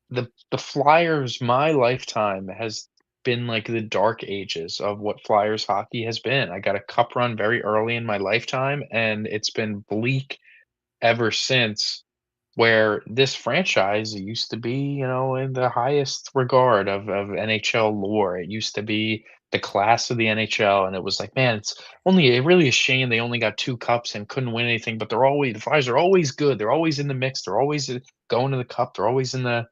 the Flyers, my lifetime has been like the dark ages of what Flyers hockey has been. I got a cup run very early in my lifetime, and it's been bleak ever since, where this franchise used to be, in the highest regard of NHL lore. It used to be the class of the NHL, and it was like, man, it's only really a shame they only got 2 cups and couldn't win anything, but the Flyers are always good. They're always in the mix. They're always going to the cup. They're always in the,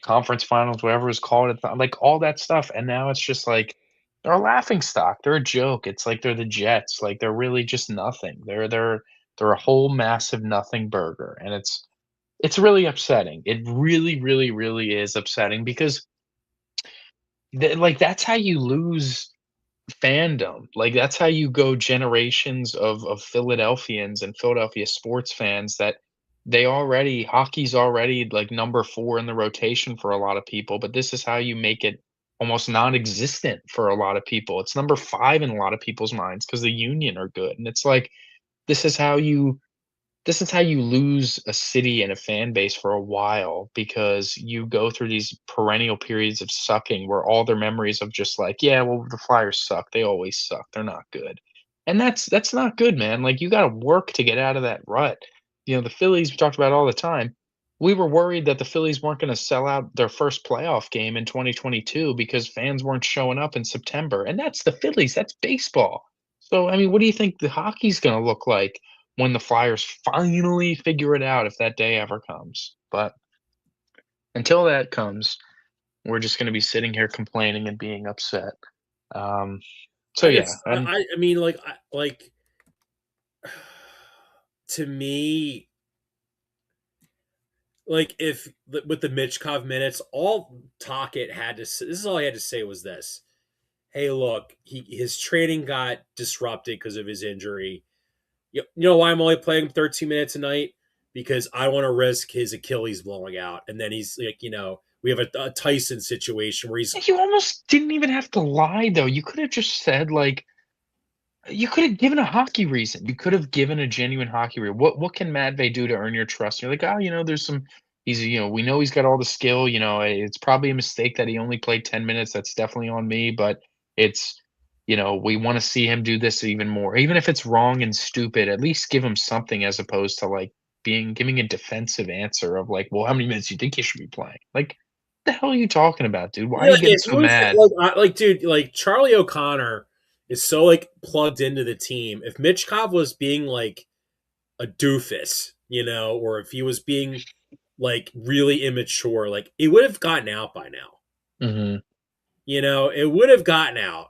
conference finals, whatever it's called. It's like all that stuff. And now it's just like they're a laughing stock. They're a joke. It's like they're the Jets. Like they're really just nothing. They're a whole massive nothing burger, and it's really upsetting. It really, really, really is upsetting because like that's how you lose fandom. Like that's how you go generations of Philadelphians and Philadelphia sports fans that hockey's already like number 4 in the rotation for a lot of people, but this is how you make it almost non-existent for a lot of people. It's number 5 in a lot of people's minds because the Union are good. And it's like this is how you this is how you lose a city and a fan base for a while because you go through these perennial periods of sucking where all their memories of just like, yeah, well, the Flyers suck. They always suck. They're not good. And that's not good, man. Like you got to work to get out of that rut. The Phillies we talked about all the time. We were worried that the Phillies weren't going to sell out their first playoff game in 2022 because fans weren't showing up in September. And that's the Phillies. That's baseball. So, I mean, what do you think the hockey's going to look like when the Flyers finally figure it out if that day ever comes? But until that comes, we're just gonna be sitting here complaining and being upset. Um, so I yeah, just, and I mean, like to me, like if with the Mitchkov minutes, all Tocchet had to this is all he had to say was this: "Hey, look, his training got disrupted because of his injury. You know why I'm only playing him 13 minutes a night? Because I want to risk his Achilles blowing out, and then he's like, we have a Tyson situation where he's you almost didn't even have to lie though. You could have just said like you could have given a hockey reason. You could have given a genuine hockey reason. What can Madvey do to earn your trust? You're like, oh, there's some. We know he's got all the skill. It's probably a mistake that he only played 10 minutes. That's definitely on me, but it's, we want to see him do this even more. Even if it's wrong and stupid, at least give him something as opposed to like giving a defensive answer of like, well, how many minutes do you think he should be playing? Like, what the hell are you talking about, dude? Why are yeah, you getting if so he was mad? like dude, like Charlie O'Connor is so like plugged into the team. If Mitchkov was being like a doofus, or if he was being like really immature, like it would have gotten out by now. Hmm. It would have gotten out.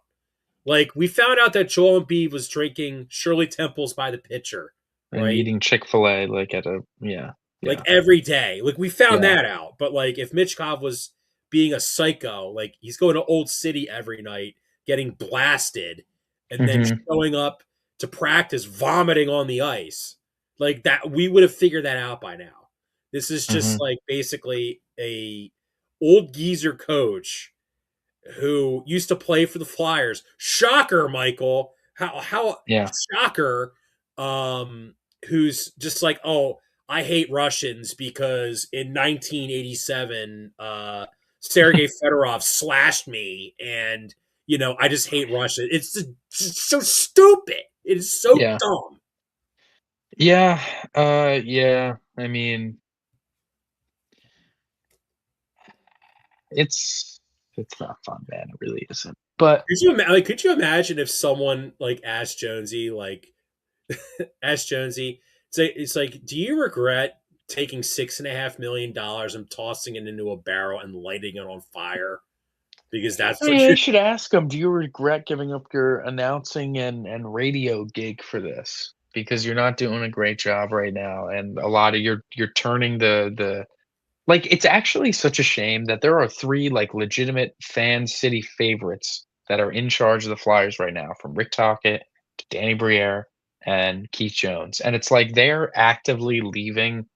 Like we found out that Joel Embiid was drinking Shirley Temples by the pitcher, And right? eating Chick-fil-A like at a yeah, Like yeah, every day. Like we found yeah. that out. But like if Mitchkov was being a psycho, like he's going to Old City every night, getting blasted, and then Mhm, showing up to practice vomiting on the ice. Like that we would have figured that out by now. This is just mhm. like basically a old geezer coach who used to play for the Flyers. Shocker, Michael. How Yeah, shocker. Who's just like, oh, I hate Russians because in 1987, Sergei Fedorov slashed me, and I just hate Russia. Just so stupid. It is so yeah. dumb. Yeah, yeah. I mean, it's not fun, man, it really isn't. But Could you imagine if someone like asked Jonesy, it's like, do you regret taking $6.5 million and tossing it into a barrel and lighting it on fire? Because I that's mean, what they you should ask him, "Do you regret giving up your announcing and radio gig for this? Because you're not doing a great job right now, and a lot of you're turning the like, it's actually such a shame that there are 3, like, legitimate fan city favorites that are in charge of the Flyers right now, from Rick Tocchet to Danny Briere and Keith Jones, and it's like they're actively leaving,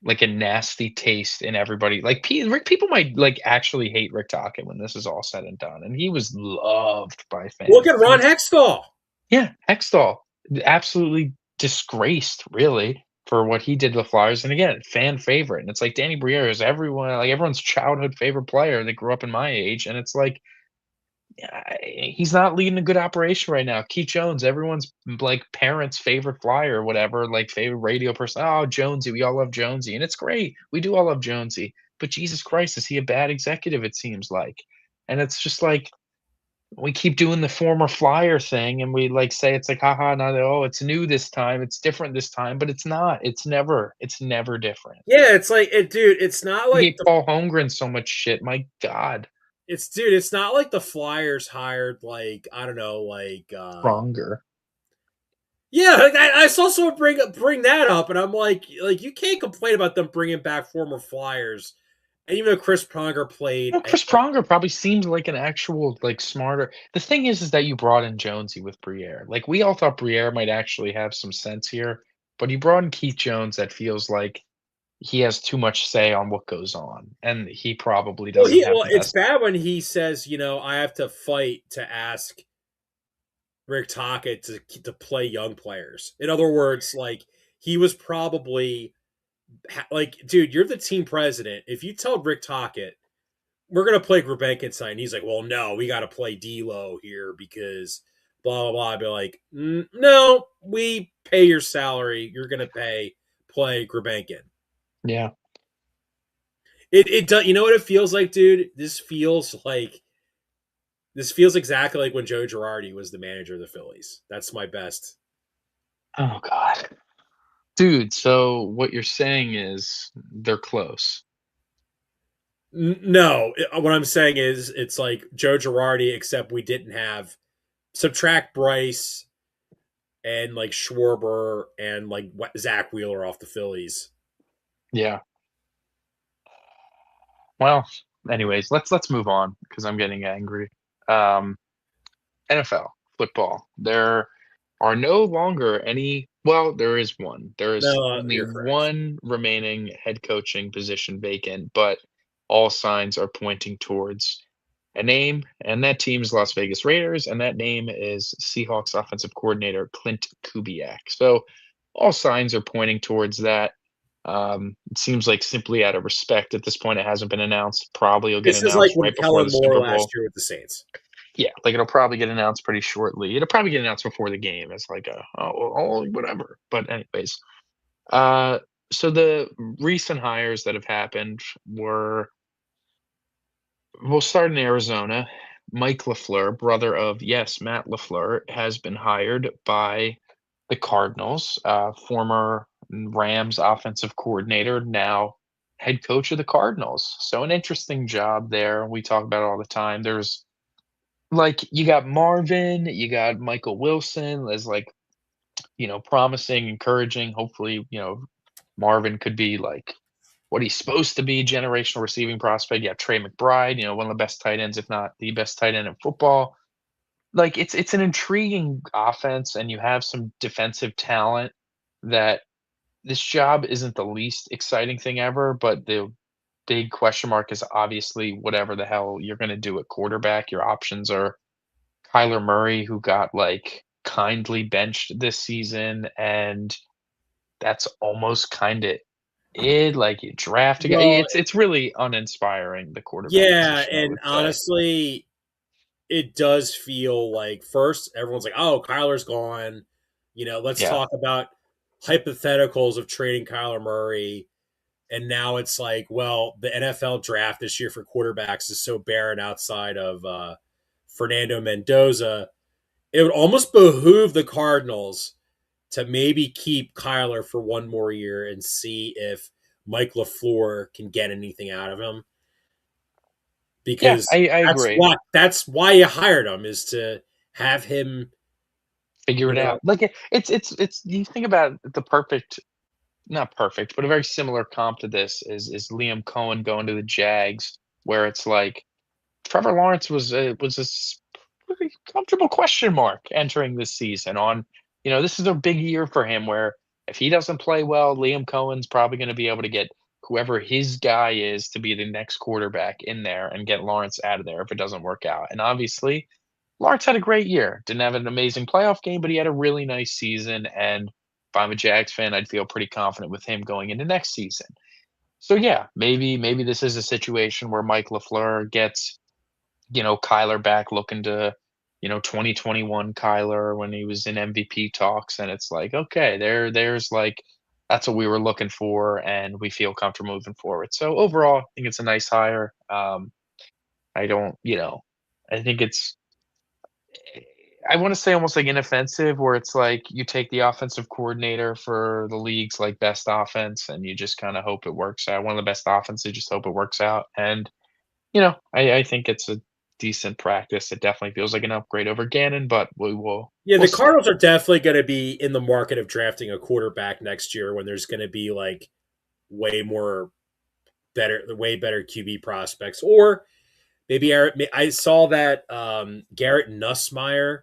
like, a nasty taste in everybody like, people might, like, actually hate Rick Tocchet when this is all said and done, and he was loved by look fans, at and Ron it's Hextall. yeah, Hextall, absolutely disgraced, really, for what he did to the Flyers, and again, fan favorite, and it's like Danny Briere is everyone's childhood favorite player that grew up in my age, and it's like, he's not leading a good operation right now. Keith Jones, everyone's, like, parents' favorite Flyer or whatever, like, favorite radio person, "Oh, Jonesy, we all love Jonesy," and it's great, we do all love Jonesy, but Jesus Christ, is he a bad executive, it seems like, and it's just like, we keep doing the former Flyer thing and we like say it's like, haha, not oh, it's new this time, it's different this time, but it's not. It's never different. Yeah, it's like dude. It's not We like gave Paul Holmgren so much shit. My God. it's not like the Flyers hired like I don't know Stronger. yeah. Like, I saw someone bring that up, and I'm like you can't complain about them bringing back former Flyers, and even though Chris Pronger played, Chris Pronger probably seems like an actual like smarter. The thing is that you brought in Jonesy with Briere. Like we all thought Briere might actually have some sense here, but you brought in Keith Jones that feels like he has too much say on what goes on, and he probably doesn't have the it's best. bad when he says, I have to fight to ask Rick Tocchet to play young players. In other words, like he was probably like, dude, you're the team president. If you tell Rick Tocchet, we're going to play Grebekins tonight, and he's like, well, no, we got to play D'Lo here because blah, blah, blah. I'd be like, no, we pay your salary. You're going to play Grebenkin. Yeah. It does. You know what it feels like, dude? This feels exactly like when Joe Girardi was the manager of the Phillies. That's my best. Oh God. Dude, so what you're saying is they're close. No, what I'm saying is it's like Joe Girardi, except we didn't have subtract Bryce and like Schwarber and like Zach Wheeler off the Phillies. Yeah. Well, anyways, let's move on because I'm getting angry. Um, NFL football. There are no longer any. Well, there is one. There is No, only you're correct. one remaining head coaching position vacant, but all signs are pointing towards a name, and that team's Las Vegas Raiders, and that name is Seahawks offensive coordinator Clint Kubiak. So all signs are pointing towards that. It seems like simply out of respect at this point, it hasn't been announced. Probably will get This is like announced when right before Kellen the Moore Super last Bowl. year with the Saints. Yeah, like it'll probably get announced pretty shortly. It'll probably get announced before the game as like a whatever. But anyways, uh, so the recent hires that have happened were we'll start in Arizona. Mike LaFleur, brother of yes Matt LaFleur, has been hired by the Cardinals. Former Rams offensive coordinator, now head coach of the Cardinals. So an interesting job there. We talk about it all the time. There's like you got Marvin, you got Michael Wilson as like, promising, encouraging. Hopefully, Marvin could be like what he's supposed to be, generational receiving prospect. You have Trey McBride, one of the best tight ends, if not the best tight end in football. Like it's an intriguing offense, and you have some defensive talent that this job isn't the least exciting thing ever, but the big question mark is obviously whatever the hell you're going to do at quarterback. Your options are Kyler Murray, who got, like, kindly benched this season, and that's almost kinda it, like, you draft a guy Well, it's really uninspiring, the quarterback yeah, position, I and would say. honestly, it does feel like first everyone's like, "Oh, Kyler's gone." Let's Yeah. talk about hypotheticals of trading Kyler Murray. And now it's like, well, the NFL draft this year for quarterbacks is so barren outside of Fernando Mendoza. It would almost behoove the Cardinals to maybe keep Kyler for one more year and see if Mike LaFleur can get anything out of him. Yeah, Because I agree. that's why you hired him, is to have him, Figure you it know, out. Like, it's you think about the perfect not perfect, but a very similar comp to this is Liam Cohen going to the Jags, where it's like Trevor Lawrence was a pretty comfortable question mark entering this season on, this is a big year for him where if he doesn't play well, Liam Cohen's probably going to be able to get whoever his guy is to be the next quarterback in there and get Lawrence out of there if it doesn't work out. And obviously, Lawrence had a great year. Didn't have an amazing playoff game, but he had a really nice season. And if I'm a Jags fan, I'd feel pretty confident with him going into next season. So yeah, maybe this is a situation where Mike LaFleur gets Kyler back looking to, 2021 Kyler when he was in MVP talks, and it's like, okay, there's like that's what we were looking for, and we feel comfortable moving forward. So overall, I think it's a nice hire. I don't, I think it's I want to say almost like inoffensive, where it's like you take the offensive coordinator for the league's like best offense, and you just kind of hope it works out. One of the best offenses, just hope it works out, and I think it's a decent practice. It definitely feels like an upgrade over Gannon, but yeah, we'll the see. Cardinals are definitely going to be in the market of drafting a quarterback next year when there's going to be like way more way better QB prospects. Or maybe I saw that Garrett Nussmeyer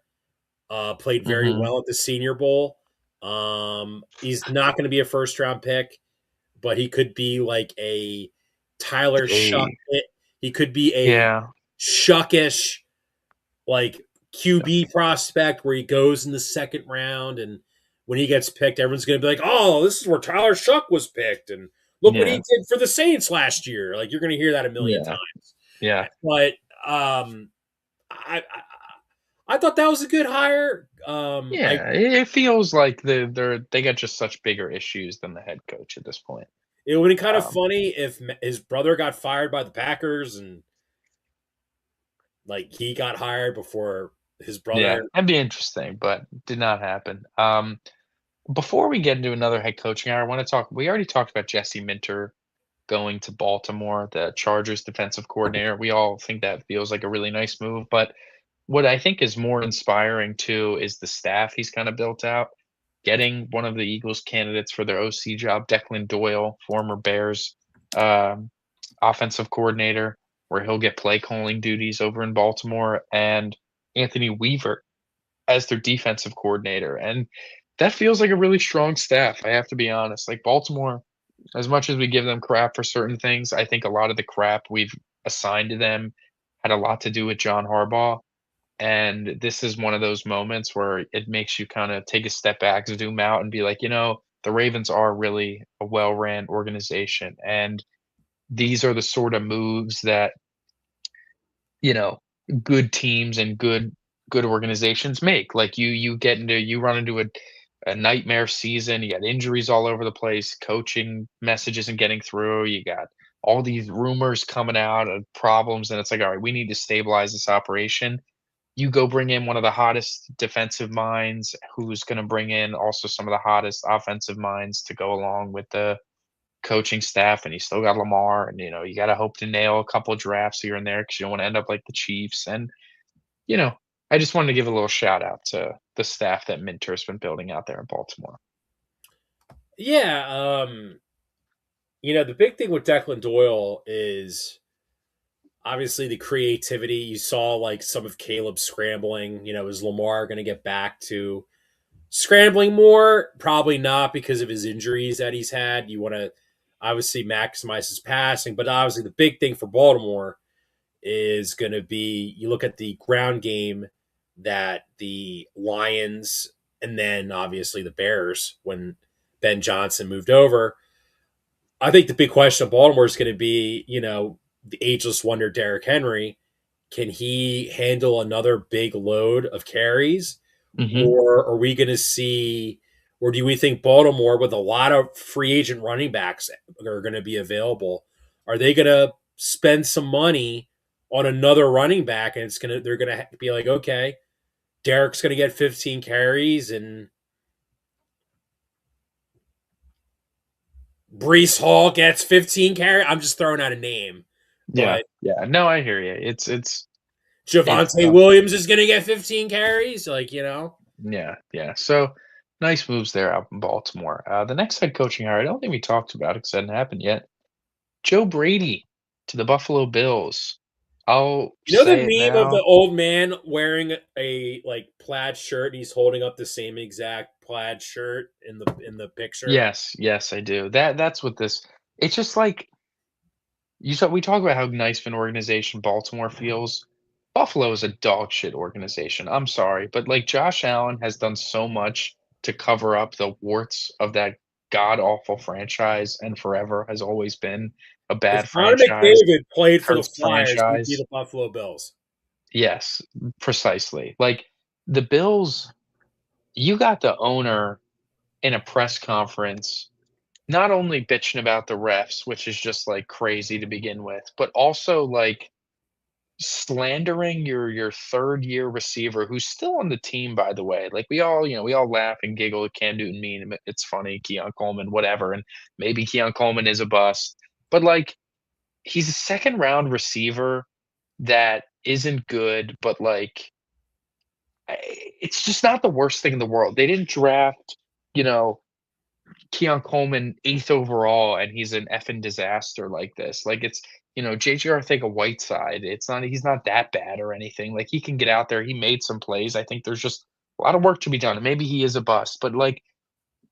played very Mhm. well at the Senior Bowl. He's not going to be a first round pick, but he could be like a Tyler Shuck. They He could be a yeah. Shuckish like QB prospect where he goes in the second round and when he gets picked, everyone's going to be like, "Oh, this is where Tyler Shuck was picked," and look what he Yeah. did for the Saints last year. Like you're going to hear that a million Yeah. times. Yeah. But I thought that was a good hire. Yeah. It feels like they got just such bigger issues than the head coach at this point. It would be kind of Um, funny if his brother got fired by the Packers and like he got hired before his yeah, brother. that'd be interesting, but did not happen. Before we get into another head coaching hour, I want to talk. We already talked about Jesse Minter going to Baltimore, the Chargers defensive coordinator. We all think that feels like a really nice move, but what I think is more inspiring too is the staff he's kind of built out. Getting one of the Eagles candidates for their OC job, Declan Doyle, former Bears um, offensive coordinator, where he'll get play calling duties over in Baltimore, and Anthony Weaver as their defensive coordinator. And that feels like a really strong staff. I have to be honest. Like Baltimore, as much as we give them crap for certain things, I think a lot of the crap we've assigned to them had a lot to do with John Harbaugh. And this is one of those moments where it makes you kind of take a step back, zoom out, and be like, the Ravens are really a well ran organization. And these are the sort of moves that, you know, good teams and good organizations make. Like you run into a nightmare season, you got injuries all over the place, coaching message isn't getting through, you got all these rumors coming out of problems, and it's like, all right, we need to stabilize this operation. You go bring in one of the hottest defensive minds who's going to bring in also some of the hottest offensive minds to go along with the coaching staff, and you still got Lamar, and you got to hope to nail a couple drafts here and there because you don't want to end up like the Chiefs. And you know, I just wanted to give a little shout out to the staff that Minter's been building out there in Baltimore. Yeah, the big thing with Declan Doyle is obviously the creativity. You saw like some of Caleb scrambling. Is Lamar going to get back to scrambling more? Probably not because of his injuries that he's had. You want to obviously maximize his passing, but obviously the big thing for Baltimore is going to be you look at the ground game that the Lions and then obviously the Bears when Ben Johnson moved over. I think the big question of Baltimore is going to be, the ageless wonder Derrick Henry. Can he handle another big load of carries? Hmm. Or are we going to see, or do we think Baltimore, with a lot of free agent running backs that are going to be available, are they going to spend some money on another running back? And they're going to be like, okay, Derek's going to get 15 carries and Brees Hall gets 15 carries. I'm just throwing out a name, Yeah, but yeah. No, I hear you. It's Javante Williams is going to get 15 carries. Yeah, yeah. So nice moves there out in Baltimore. The next head coaching hire, I don't think we talked about it because it hadn't happened yet. Joe Brady to the Buffalo Bills. I'll The say it meme of the now. old man wearing a like plaid shirt and he's holding up the same exact plaid shirt in the picture. Yes, yes, I do. That's what this. It's just like we talk about how nice of an organization Baltimore feels. Buffalo is a dog shit organization. I'm sorry, but like Josh Allen has done so much to cover up the warts of that god awful franchise, and forever has always been a If bad Connor franchise, McDavid played for the cursed Flyers, he'd be franchise. the Buffalo Bills. Yes, precisely. Like the Bills, you got the owner in a press conference not only bitching about the refs, which is just like crazy to begin with, but also like slandering your third year receiver who's still on the team, by the way. Like we all laugh and giggle at Cam Newton meme. It's funny, Keon Coleman, whatever. And maybe Keon Coleman is a bust, but like he's a second round receiver that isn't good, but like it's just not the worst thing in the world. They didn't draft, you know, Keon Coleman 8th overall, and he's an effing disaster like this. Like it's JJ Arcega-Whiteside. He's not that bad or anything. Like he can get out there. He made some plays. I think there's just a lot of work to be done. And maybe he is a bust, but like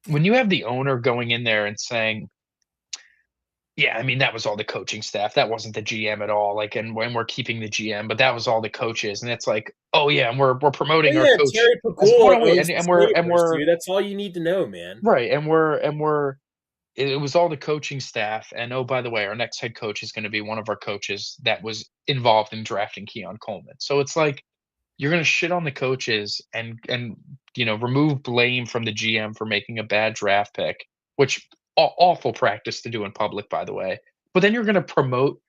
when you have the owner going in there and saying, Yeah, I mean, that was all the coaching staff. That wasn't the GM at all. Like, and when we're keeping the GM, but that was all the coaches. And it's like, oh yeah, and we're Well, promoting our yeah, coach Terry as hold Pagula on, wait, owns and, the and we're and Sabres, we're dude. That's all you need to know, man. right, and we're it was all the coaching staff. And oh, by the way, our next head coach is going to be one of our coaches that was involved in drafting Keon Coleman. So it's like you're going to shit on the coaches and remove blame from the GM for making a bad draft pick, which awful practice to do in public, by the way. But then you're going to promote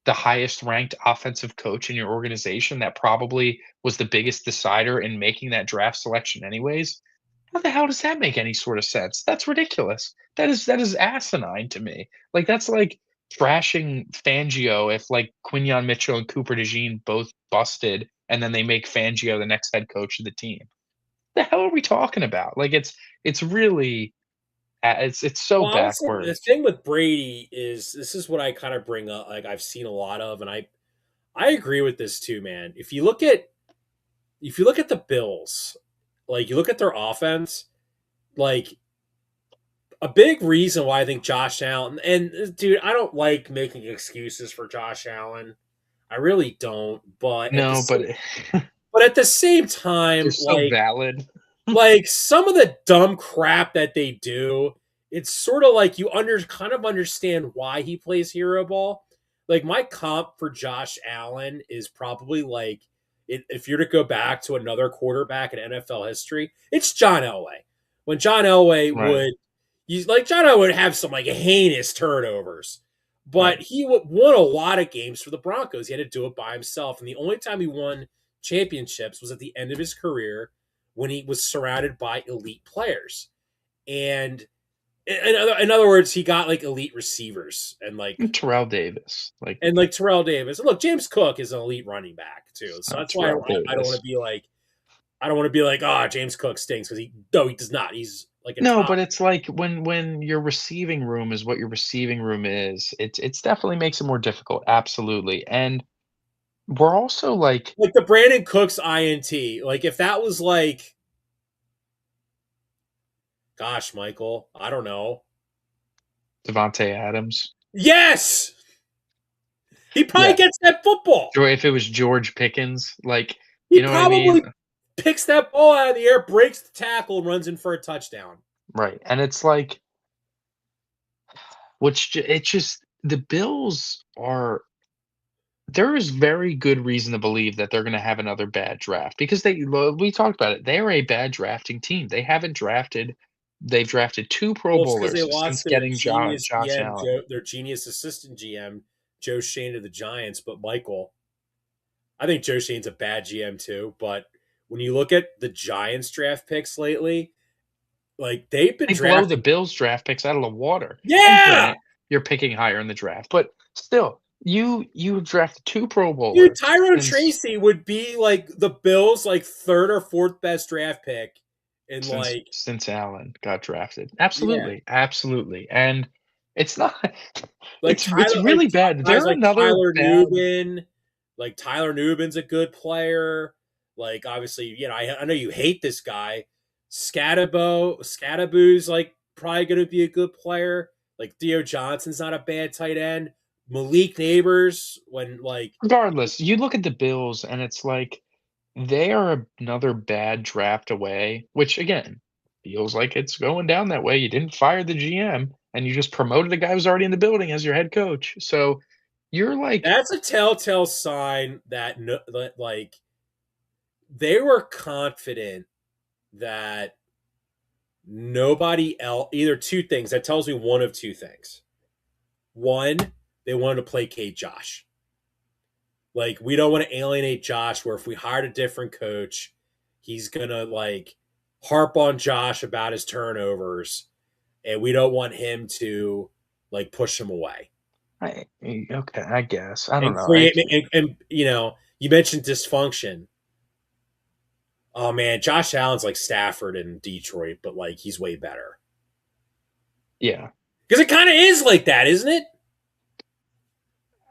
the highest ranked offensive coach in your organization that probably was the biggest decider in making that draft selection anyways. How the hell does that make any sort of sense? That's ridiculous. That is asinine to me. Like that's like trashing Fangio if like Quinyon Mitchell and Cooper DeJean both busted and then they make Fangio the next head coach of the team. The hell are we talking about? Like it's really it's so Well, honestly, the backwards. thing with Brady is this is what I kind of bring up. Like I've seen a lot of, and I agree with this too, man. If you look at the Bills, like you look at their offense, like a big reason why I think Josh Allen and dude, I don't like making excuses for Josh Allen. I really don't. No, but But at the same they're time, so valid. like some of the dumb crap that they do, it's sort of like you kind of understand why he plays hero ball. Like my comp for Josh Allen is probably like if you're to go back to another quarterback in NFL history, it's John Elway. When John Elway Right, John Elway would have some like heinous turnovers, but right. he won a lot of games for the Broncos. He had to do it by himself, and the only time he won championships was at the end of his career when he was surrounded by elite players. And in other words, he got like elite receivers and And Terrell Davis, like Terrell Davis. And look, James Cook is an elite running back too, so that's why Terrell I don't want Davis. to be like oh, James Cook stinks because he does not. He's like a No, top. but it's like when your receiving room is what your receiving room is, it's definitely makes it more difficult, absolutely, and we're also like Like the Brandon Cooks INT. Like if that was like, gosh, Michael, I don't know. Devontae Adams. Yes, he probably Yeah, gets that football. or if it was George Pickens, like, He you know what I mean? probably picks that ball out of the air, breaks the tackle, and runs in for a touchdown. Right, and it's like, it's just the Bills are there is very good reason to believe that they're gonna have another bad draft because we talked about it. They are a bad drafting team. They've drafted 2 Pro Well, it's because they Bowlers lost since their getting genius Josh GM, Allen. their genius assistant GM, Joe Shane to the Giants. But Michael, I think Joe Shane's a bad GM too. But when you look at the Giants draft picks lately, like they've been They blow the drafting. Bills draft picks out of the water. And Yeah, granted, you're picking higher in the draft, but still, you drafted 2 Pro dude, Bowlers Tyrone since Tracy would be like the Bills' like third or fourth best draft pick in since like since Allen got drafted. yeah. Absolutely, absolutely, and it's not Like it's really bad. Guys They're like another Tyler bad Newbin, like Tyler Newbin's a good player. Like obviously, I know you hate this guy. Scadaboo's like probably going to be a good player. Like Theo Johnson's not a bad tight end. Malik Neighbors, when like regardless, you look at the Bills and it's like they are another bad draft away, which again feels like it's going down that way. You didn't fire the GM and you just promoted a guy who's already in the building as your head coach. So you're like, that's a telltale sign that no, that like they were confident that nobody else, either two things that tells me one of two things. One, they wanted to placate Josh. Like, we don't want to alienate Josh, where if we hired a different coach, he's going to like harp on Josh about his turnovers. And we don't want him to like push him away okay, I guess. I don't and know. create. And you mentioned dysfunction. Oh man, Josh Allen's like Stafford in Detroit, but like he's way better. Yeah. Because it kind of is like that, isn't it?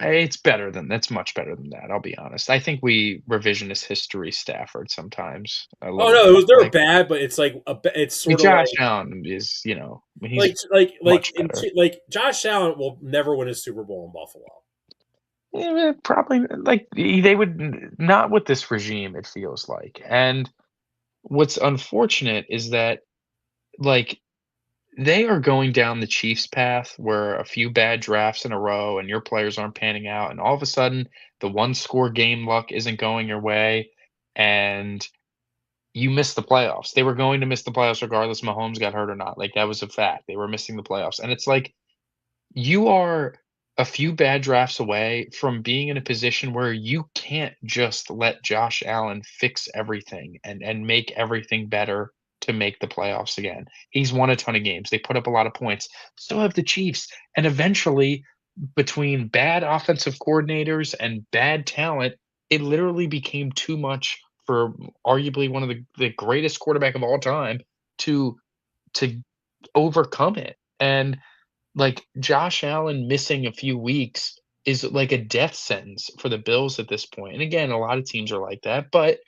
It's better than that's much better than that, I'll be honest. I think we revisionist history Stafford sometimes a Oh little no, bit. they were Like, bad, but it's like it's I mean, sort of Josh like Allen is, he's like much better. like Josh Allen will never win a Super Bowl in Buffalo. Probably like they would not with this regime, it feels like. And what's unfortunate is that like they are going down the Chiefs path where a few bad drafts in a row and your players aren't panning out, and all of a sudden the one score game luck isn't going your way, and you miss the playoffs. They were going to miss the playoffs regardless Mahomes got hurt or not. Like that was a fact. They were missing the playoffs. And it's like you are a few bad drafts away from being in a position where you can't just let Josh Allen fix everything and make everything better to make the playoffs again. He's won a ton of games. They put up a lot of points. So have the Chiefs. And eventually, between bad offensive coordinators and bad talent, it literally became too much for arguably one of the greatest quarterback of all time to to overcome it. And like, Josh Allen missing a few weeks is like a death sentence for the Bills at this point, and again, a lot of teams are like that, but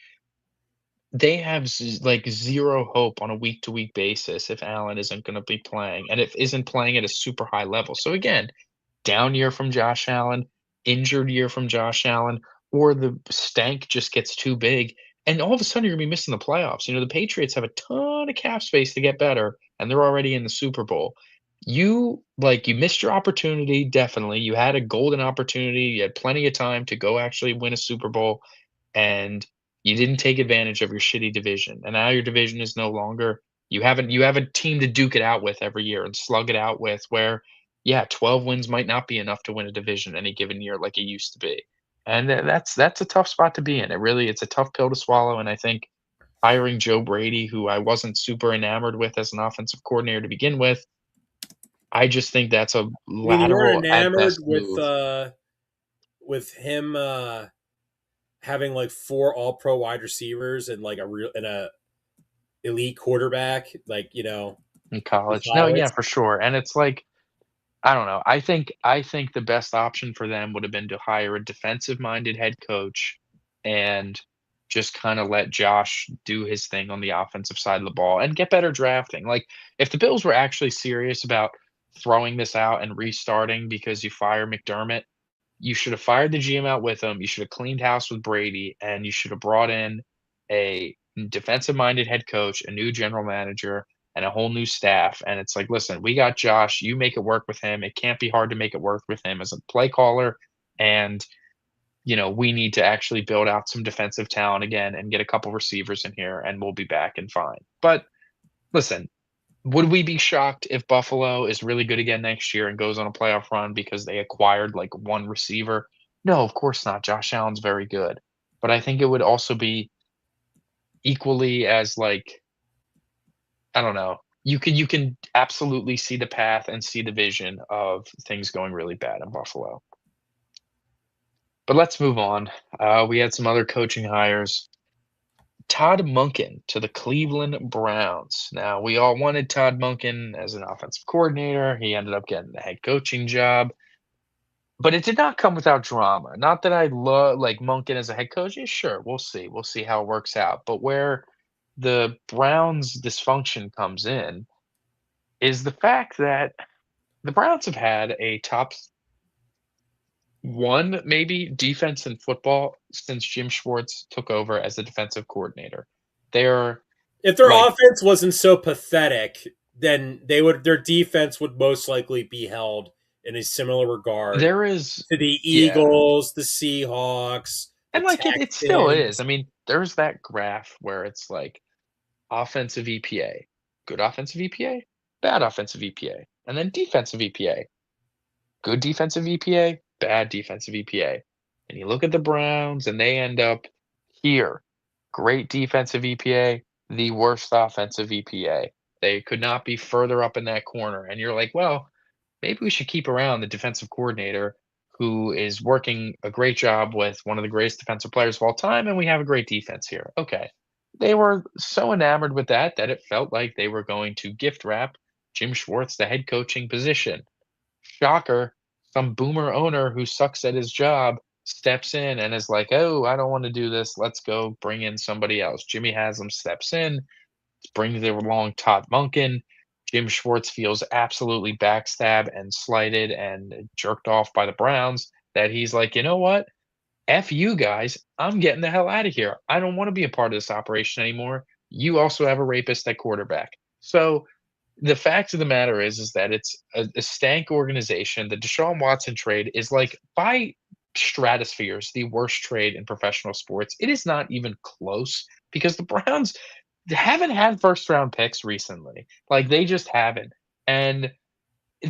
they have like 0 hope on a week-to-week basis if Allen isn't gonna be playing, and if isn't playing at a super high level. So again, down year from Josh Allen, injured year from Josh Allen, or the stank just gets too big, and all of a sudden you're gonna be missing the playoffs. The Patriots have a ton of cap space to get better, and they're already in the Super Bowl. You missed your opportunity, definitely. You had a golden opportunity. You had plenty of time to go actually win a Super Bowl, and you didn't take advantage of your shitty division. And now your division is no longer you have a team to duke it out with every year and slug it out with where yeah, 12 wins might not be enough to win a division any given year like it used to be. And that's a tough spot to be in. It's a tough pill to swallow, and I think hiring Joe Brady, who I wasn't super enamored with as an offensive coordinator to begin with, I just think that's a I mean, you weren't lateral at enamored best move. with him having like four All Pro wide receivers and like a elite quarterback, like In in college. No, college. yeah, for sure. And it's like, I don't know. I think the best option for them would have been to hire a defensive-minded head coach and just kinda let Josh do his thing on the offensive side of the ball and get better drafting. Like, if the Bills were actually serious about throwing this out and restarting because you fire McDermott, you should have fired the GM out with him, you should have cleaned house with Brady, and you should have brought in a defensive-minded head coach, a new general manager, and a whole new staff, and it's like, "Listen, we got Josh, you make it work with him, it can't be hard to make it work with him as a play caller, and, we need to actually build out some defensive talent again and get a couple receivers in here, and we'll be back and fine." But, listen, would we be shocked if Buffalo is really good again next year and goes on a playoff run because they acquired, like, one receiver? No, of course not. Josh Allen's very good. But I think it would also be equally as, like, I don't know. You can absolutely see the path and see the vision of things going really bad in Buffalo. But let's move on. We had some other coaching hires. Todd Monken to the Cleveland Browns. Now, we all wanted Todd Monken as an offensive coordinator. He ended up getting the head coaching job, but it did not come without drama. Not that I love like Monken as a head coach. Yeah, sure, we'll see. We'll see how it works out. But where the Browns' dysfunction comes in is the fact that the Browns have had a top one, maybe, defense in football since Jim Schwartz took over as the defensive coordinator. They're If their like offense wasn't so pathetic, then their defense would most likely be held in a similar regard there is to the yeah, Eagles, the Seahawks, the and like it still is. I Texans. mean, there's that graph where it's like offensive EPA, good offensive EPA, bad offensive EPA, and then defensive EPA, good defensive EPA, bad defensive EPA. And you look at the Browns and they end up here. Great defensive EPA, the worst offensive EPA. They could not be further up in that corner. And you're like, well, maybe we should keep around the defensive coordinator who is working a great job with one of the greatest defensive players of all time, and we have a great defense here. Okay. They were so enamored with that that it felt like they were going to gift wrap Jim Schwartz the head coaching position. Shocker. some boomer owner who sucks at his job steps in and is like, "Oh, I don't want to do this. Let's go bring in somebody else." Jimmy Haslam steps in, brings along Todd Monken. Jim Schwartz feels absolutely backstabbed and slighted and jerked off by the Browns that he's like, "You know what? F you guys. I'm getting the hell out of here. I don't want to be a part of this operation anymore. You also have a rapist at quarterback." So the fact of the matter is that it's a stank organization. The Deshaun Watson trade is like by stratospheres the worst trade in professional sports. It is not even close because the Browns haven't had first round picks recently. Like they just haven't. And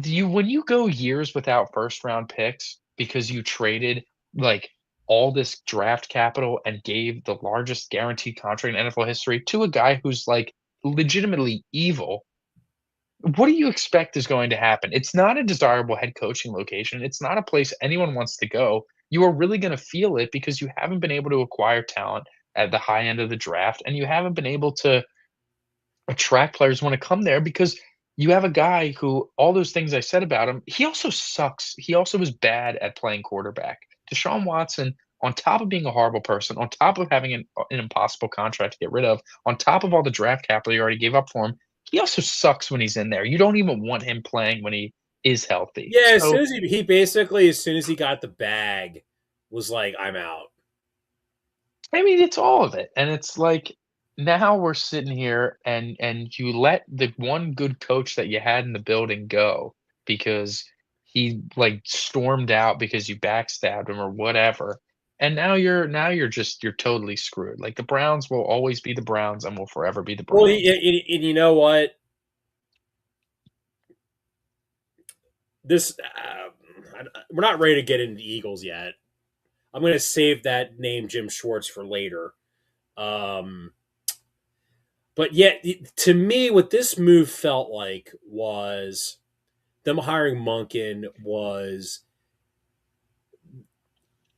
you when you go years without first round picks because you traded like all this draft capital and gave the largest guaranteed contract in NFL history to a guy who's like legitimately evil, what do you expect is going to happen? It's not a desirable head coaching location. It's not a place anyone wants to go. You are really going to feel it because you haven't been able to acquire talent at the high end of the draft, and you haven't been able to attract players who want to come there because you have a guy who all those things I said about him, he also sucks. He also is bad at playing quarterback. Deshaun Watson, on top of being a horrible person, on top of having an impossible contract to get rid of, on top of all the draft capital you already gave up for him, he also sucks when he's in there. You don't even want him playing when he is healthy. Yeah, as soon So, as he basically as soon as he got the bag, was like, I'm out. I mean, it's all of it, and it's like now we're sitting here, and you let the one good coach that you had in the building go because he like stormed out because you backstabbed him or whatever, and now you're totally screwed. Like the Browns will always be the Browns and will forever be the Well, Browns. and you know what? This we're not ready to get into the Eagles yet. I'm going to save that name Jim Schwartz for later. Um, but yet, to me, what this move felt like was them hiring Monken was,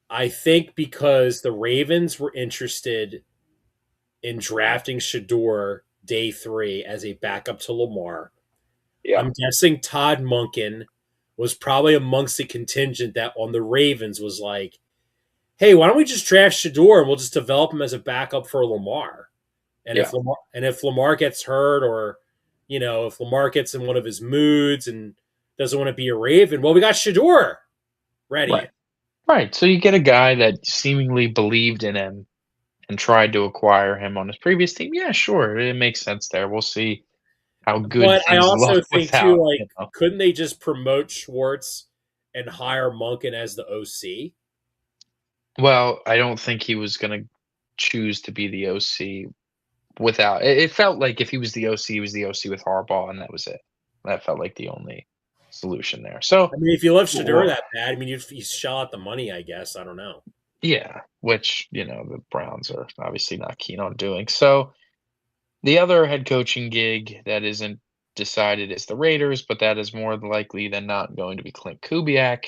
I think, because the Ravens were interested in drafting Shador day 3 as a backup to Lamar. Yeah, I'm guessing Todd Monken was probably amongst the contingent that on the Ravens was like, hey, why don't we just draft Shador and we'll just develop him as a backup for Lamar? yeah, And if Lamar gets hurt, or if Lamar gets in one of his moods and doesn't want to be a Raven, well, we got Shador ready. right, right. So you get a guy that seemingly believed in him and tried to acquire him on his previous team. Yeah, sure, it makes sense there. We'll see how good But I things look also think too, without, like, couldn't they just promote Schwartz and hire Monken as the OC? Well, I don't think he was gonna choose to be the OC without it felt like if he was the OC, he was the OC with Harbaugh, and that was it. That felt like the only solution there. So, I mean, if you love Shador well, that bad, I mean, you shell out the money, I guess. I don't know. yeah, which, the Browns are obviously not keen on doing. So, the other head coaching gig that isn't decided is the Raiders, but that is more likely than not going to be Clint Kubiak.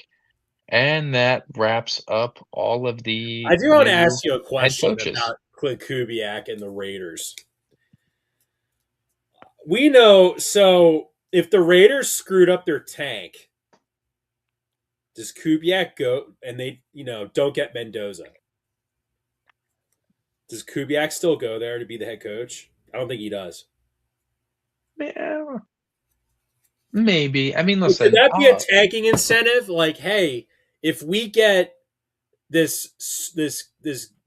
And that wraps up all of I the do want to new ask you a head question coaches. about Clint Kubiak and the Raiders. We know, so if the Raiders screwed up their tank, does Kubiak go and they, don't get Mendoza? Does Kubiak still go there to be the head coach? I don't think he does. Yeah, maybe. I mean, Could listen, that be a tanking incentive? Like, hey, if we get this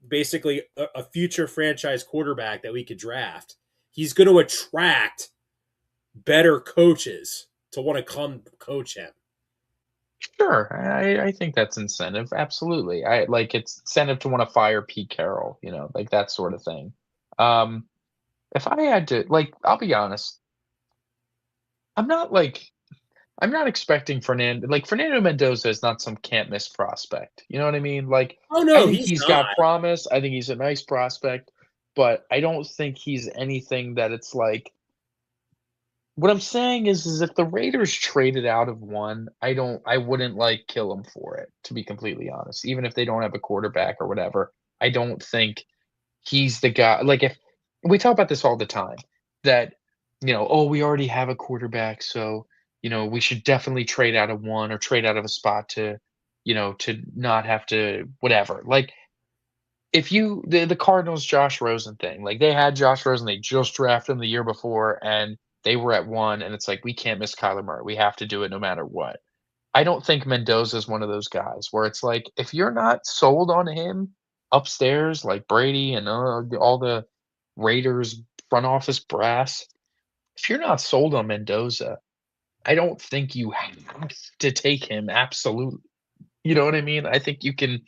basically a future franchise quarterback that we could draft, he's going to attract better coaches to want to come coach him. sure. I think that's incentive. Absolutely. I like it's incentive to want to fire Pete Carroll, like that sort of thing. Um, if I had to, like, I'll be honest, I'm not like I'm not expecting Fernando Mendoza is not some can't miss prospect. You know what I mean? Like, Oh I no, think he's he's not. got promise. I think he's a nice prospect, but I don't think he's anything that it's like. What I'm saying is if the Raiders traded out of one, I wouldn't like kill him for it, to be completely honest. Even if they don't have a quarterback or whatever, I don't think he's the guy. Like if we talk about this all the time, that oh, we already have a quarterback, so we should definitely trade out of one or trade out of a spot to not have to whatever. Like if the Cardinals Josh Rosen thing, like they had Josh Rosen, they just drafted him the year before and they were at one and it's like we can't miss Kyler Murray. We have to do it no matter what. I don't think Mendoza is one of those guys where it's like if you're not sold on him upstairs like Brady and all the Raiders front office brass, if you're not sold on Mendoza, I don't think you have to take him absolutely. You know what I mean? I think you can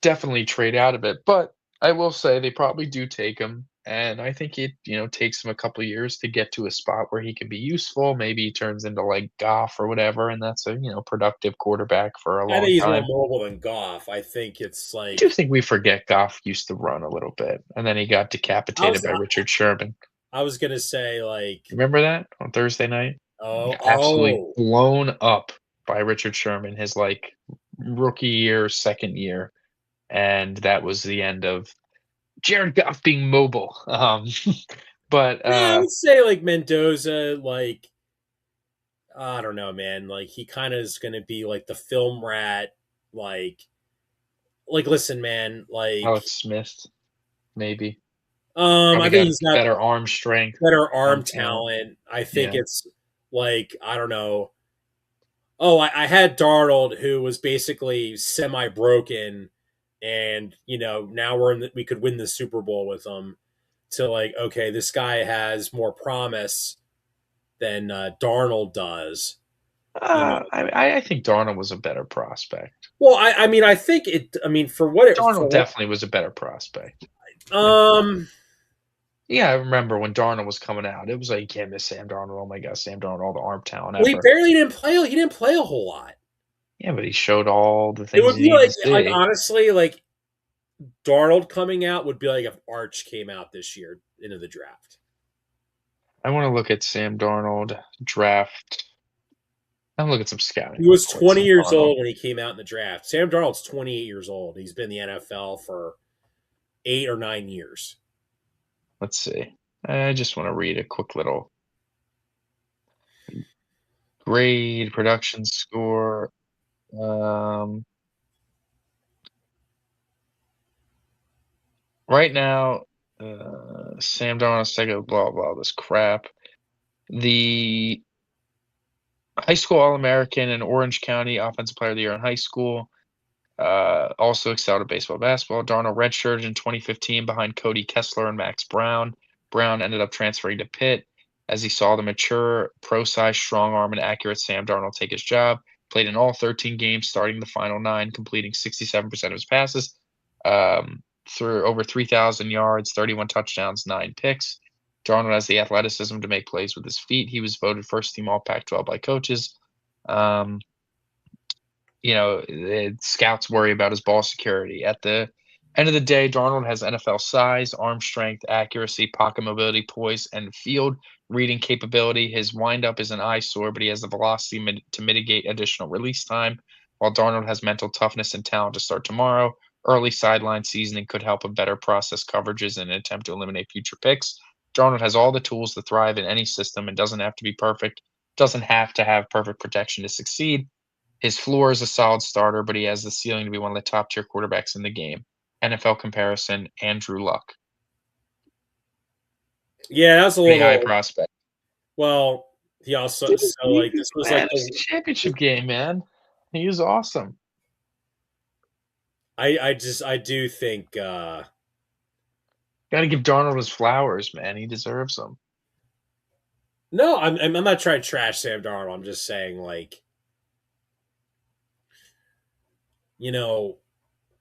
definitely trade out of it, but I will say they probably do take him, and I think it takes him a couple years to get to a spot where he can be useful. Maybe he turns into like Goff or whatever, and that's a productive quarterback for a I think long he's more time. mobile than Goff. I think it's I do like think we forget Goff used to run a little bit, and then he got I decapitated was by Richard Sherman. I was gonna say like Remember that on Thursday night? He oh got absolutely oh blown up by Richard Sherman his like rookie year, second year, and that was the end of Jared Goff being mobile. But no, I would say like Mendoza like I don't know, man. Like he kind of is gonna be like the film rat, like listen, man. Like Alex Smith, maybe. I Probably think got he's got better arm strength, better arm arm talent. talent. I think Yeah. it's like I don't know. Oh, I had Darnold who was basically semi broken, and now we could win the Super Bowl with him. To like, okay, this guy has more promise than Darnold does. You know, I think Darnold was a better prospect. well, I mean, I think it. I mean, for what it Darnold for, definitely was a better prospect than um, Yeah, I remember when Darnold was coming out. It was like, "You can't miss Sam Darnold. Oh my god, Sam Darnold, all the arm talent well, he ever." barely didn't play. He didn't play a whole lot. Yeah, but he showed all the It things would you be need to like see. honestly, like Darnold coming out would be like if Arch came out this year into the draft. I wanna look at Sam Darnold draft. I'm look at some scouting He was reports 20 on years Darnold. old when he came out in the draft. Sam Darnold's 28 years old. He's been in the NFL for 8 or 9 years. Let's see. I just wanna read a quick little grade, production score. Um, right now, Sam Darnold's taking blah, blah, this crap. The high school All-American in Orange County, Offensive Player of the Year in high school. Also excelled at baseball, basketball. Darnold redshirted in 2015 behind Cody Kessler and Max Brown. Brown ended up transferring to Pitt as he saw the mature, pro-sized, strong arm, and accurate Sam Darnold take his job. Played in all 13 games, starting the final 9, completing 67% of his passes, through over 3,000 yards, 31 touchdowns, 9 picks. Darnold has the athleticism to make plays with his feet. He was voted first team All Pac-12 by coaches. Um, scouts worry about his ball security. At the end of the day, Darnold has NFL size, arm strength, accuracy, pocket mobility, poise, and field reading capability. His windup is an eyesore, but he has the velocity to mitigate additional release time. While Darnold has mental toughness and talent to start tomorrow, early sideline seasoning could help him better process coverages in an attempt to eliminate future picks. Darnold has all the tools to thrive in any system and doesn't have to be perfect, doesn't have to have perfect protection to succeed. His floor is a solid starter, but he has the ceiling to be one of the top tier quarterbacks in the game. NFL comparison, Andrew Luck. Yeah, that's a Pretty high little. prospect. Well, he also Dude, so he like was this was in the like NFC Championship game, man. He was awesome. I do think Got to give Darnold his flowers, man. He deserves them. no, I'm not trying to trash Sam Darnold. I'm just saying like you know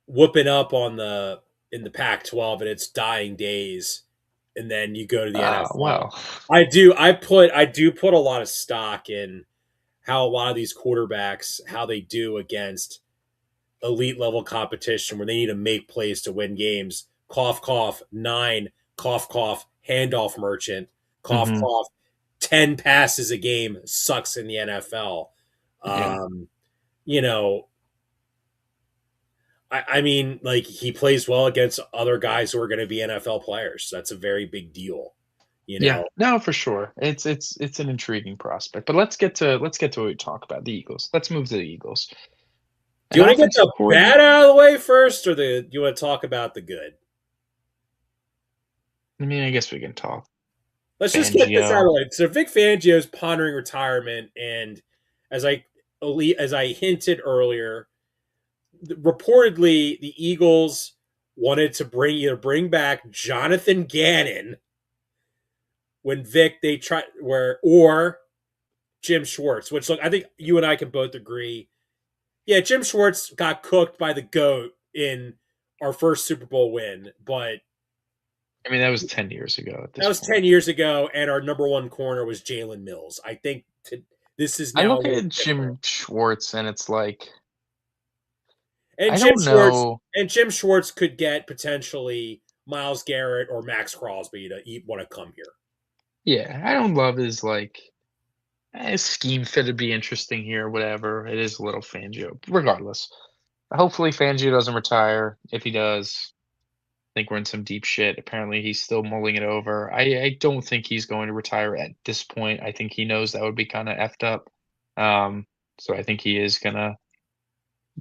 whooping up on the in the Pac-12 in its dying days, and then you go to the NFL. Well, I do put a lot of stock in how a lot of these quarterbacks how they do against elite level competition where they need to make plays to win games. Cough cough 9, cough cough handoff merchant, cough hmm cough 10 passes a game sucks in the NFL. yeah. Um, you know, I mean, like he plays well against other guys who are going to be NFL players. That's a very big deal. You Yeah, know, no, for sure. It's an intriguing prospect. But let's get to what we talk about, the Eagles. Let's move to the Eagles. do An you want to get offensive the coordinator. bad out of the way first, or do you want to talk about the good? I mean, I guess we can talk Let's just get this out of Fangio. the way. So Vic Fangio is pondering retirement, and as I hinted earlier, reportedly the Eagles wanted to bring back Jonathan Gannon when Vic they try where or Jim Schwartz, which look I think you and I can both agree. Yeah, Jim Schwartz got cooked by the GOAT in our first Super Bowl win, but I mean, that was 10 years ago at that this was point. 10 years ago, and our number one corner was Jalen Mills. I think this is I now a look little at different. Jim Schwartz and it's like, And I don't know. Jim Schwartz could get potentially Miles Garrett or Max Crosby to want to come here. Yeah, I don't love his like scheme fit to be interesting here, whatever. It is a little Fangio. Regardless, hopefully Fangio doesn't retire. If he does, I think we're in some deep shit. Apparently, he's still mulling it over. I don't think he's going to retire at this point. I think he knows that would be kind of effed up. Um, so I think he is gonna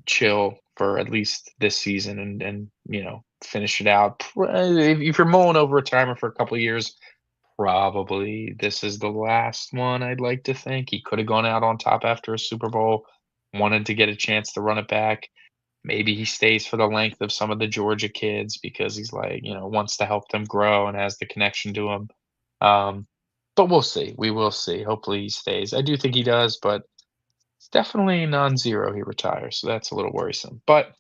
chill for at least this season and finish it out. If you're mulling over retirement for a couple of years, probably this is the last one. I'd like to think he could have gone out on top after a Super Bowl. Wanted to get a chance to run it back. Maybe he stays for the length of some of the Georgia kids because he's like, wants to help them grow and has the connection to them. Um, but we'll see. We will see. Hopefully he stays. I do think he does, but it's definitely non-zero he retires, so that's a little worrisome. But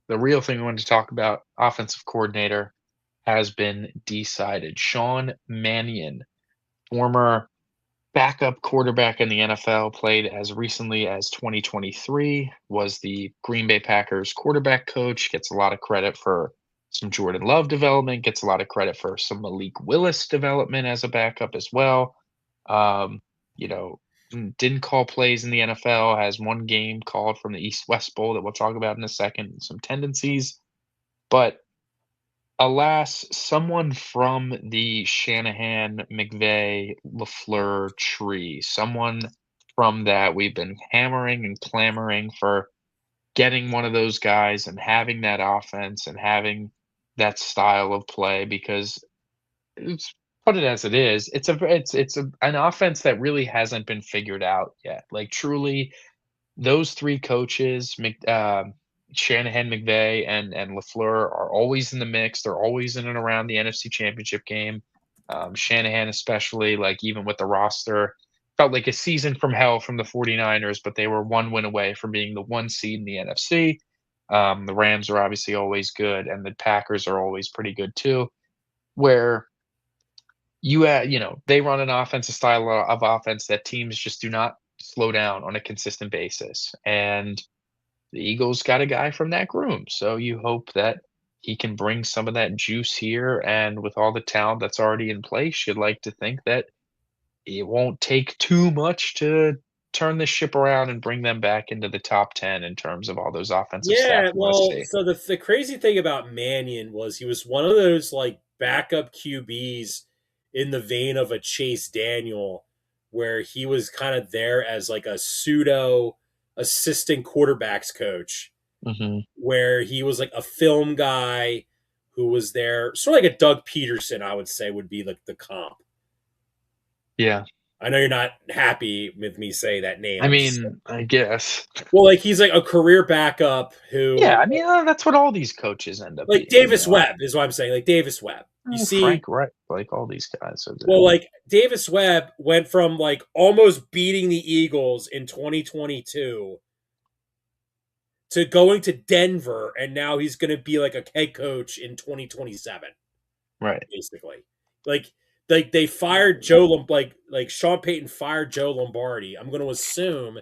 the real thing I wanted to talk about, offensive coordinator, has been decided. Sean Mannion, former backup quarterback in the NFL, played as recently as 2023, was the Green Bay Packers quarterback coach, gets a lot of credit for some Jordan Love development, gets a lot of credit for some Malik Willis development as a backup as well. Um, you know, didn't call plays in the NFL, has one game called from the East West Bowl that we'll talk about in a second, some tendencies. But alas, someone from the Shanahan, McVay, LaFleur tree, someone from that we've been hammering and clamoring for getting one of those guys and having that offense and having that style of play because it's put it as it is. An offense that really hasn't been figured out yet. Like truly, those 3 coaches, Shanahan, McVay, and LaFleur are always in the mix. They're always in and around the NFC Championship game. Shanahan especially, like, even with the roster, felt like a season from hell from the 49ers, but they were 1 win away from being the 1 seed in the NFC. The Rams are obviously always good, and the Packers are always pretty good too, where they run an offensive style of offense that teams just do not slow down on a consistent basis. And the Eagles got a guy from that groom. So you hope that he can bring some of that juice here. And with all the talent that's already in place, you'd like to think that it won't take too much to turn this ship around and bring them back into the top 10 in terms of all those offensive stats Yeah, we want to well, see. so the crazy thing about Mannion was he was one of those like backup QBs in the vein of a Chase Daniel, where he was kind of there as like a pseudo assistant quarterbacks coach, Hmm. where he was like a film guy who was there, sort of like a Doug Peterson, I would say would be like the comp. Yeah. I know you're not happy with me saying that name. I I'm just mean, I guess. well, like he's like a career backup Yeah. who I mean, that's what all these coaches end up like being. Davis Webb is what I'm saying. Like Davis Webb. You see, Frank Reich, like all these guys are well, there. like Davis Webb went from like almost beating the Eagles in 2022 to going to Denver, and now he's going to be like a head coach in 2027, Right. basically. Like, like they fired Joe like Sean Payton fired Joe Lombardi. I'm going to assume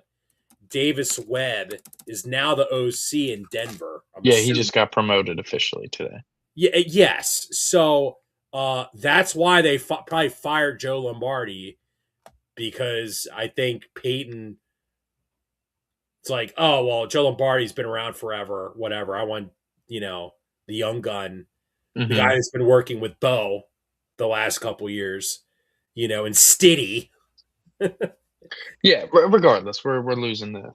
Davis Webb is now the OC in Denver. I'm Yeah, he assuming. just got promoted officially today. Yeah, yes. So that's why they probably fired Joe Lombardi because I think Peyton. It's like, oh well, Joe Lombardi's been around forever. Whatever. I want the young gun, the guy Mhm. that's been working with Bo. the last couple years, and steady. Yeah, regardless, we're losing the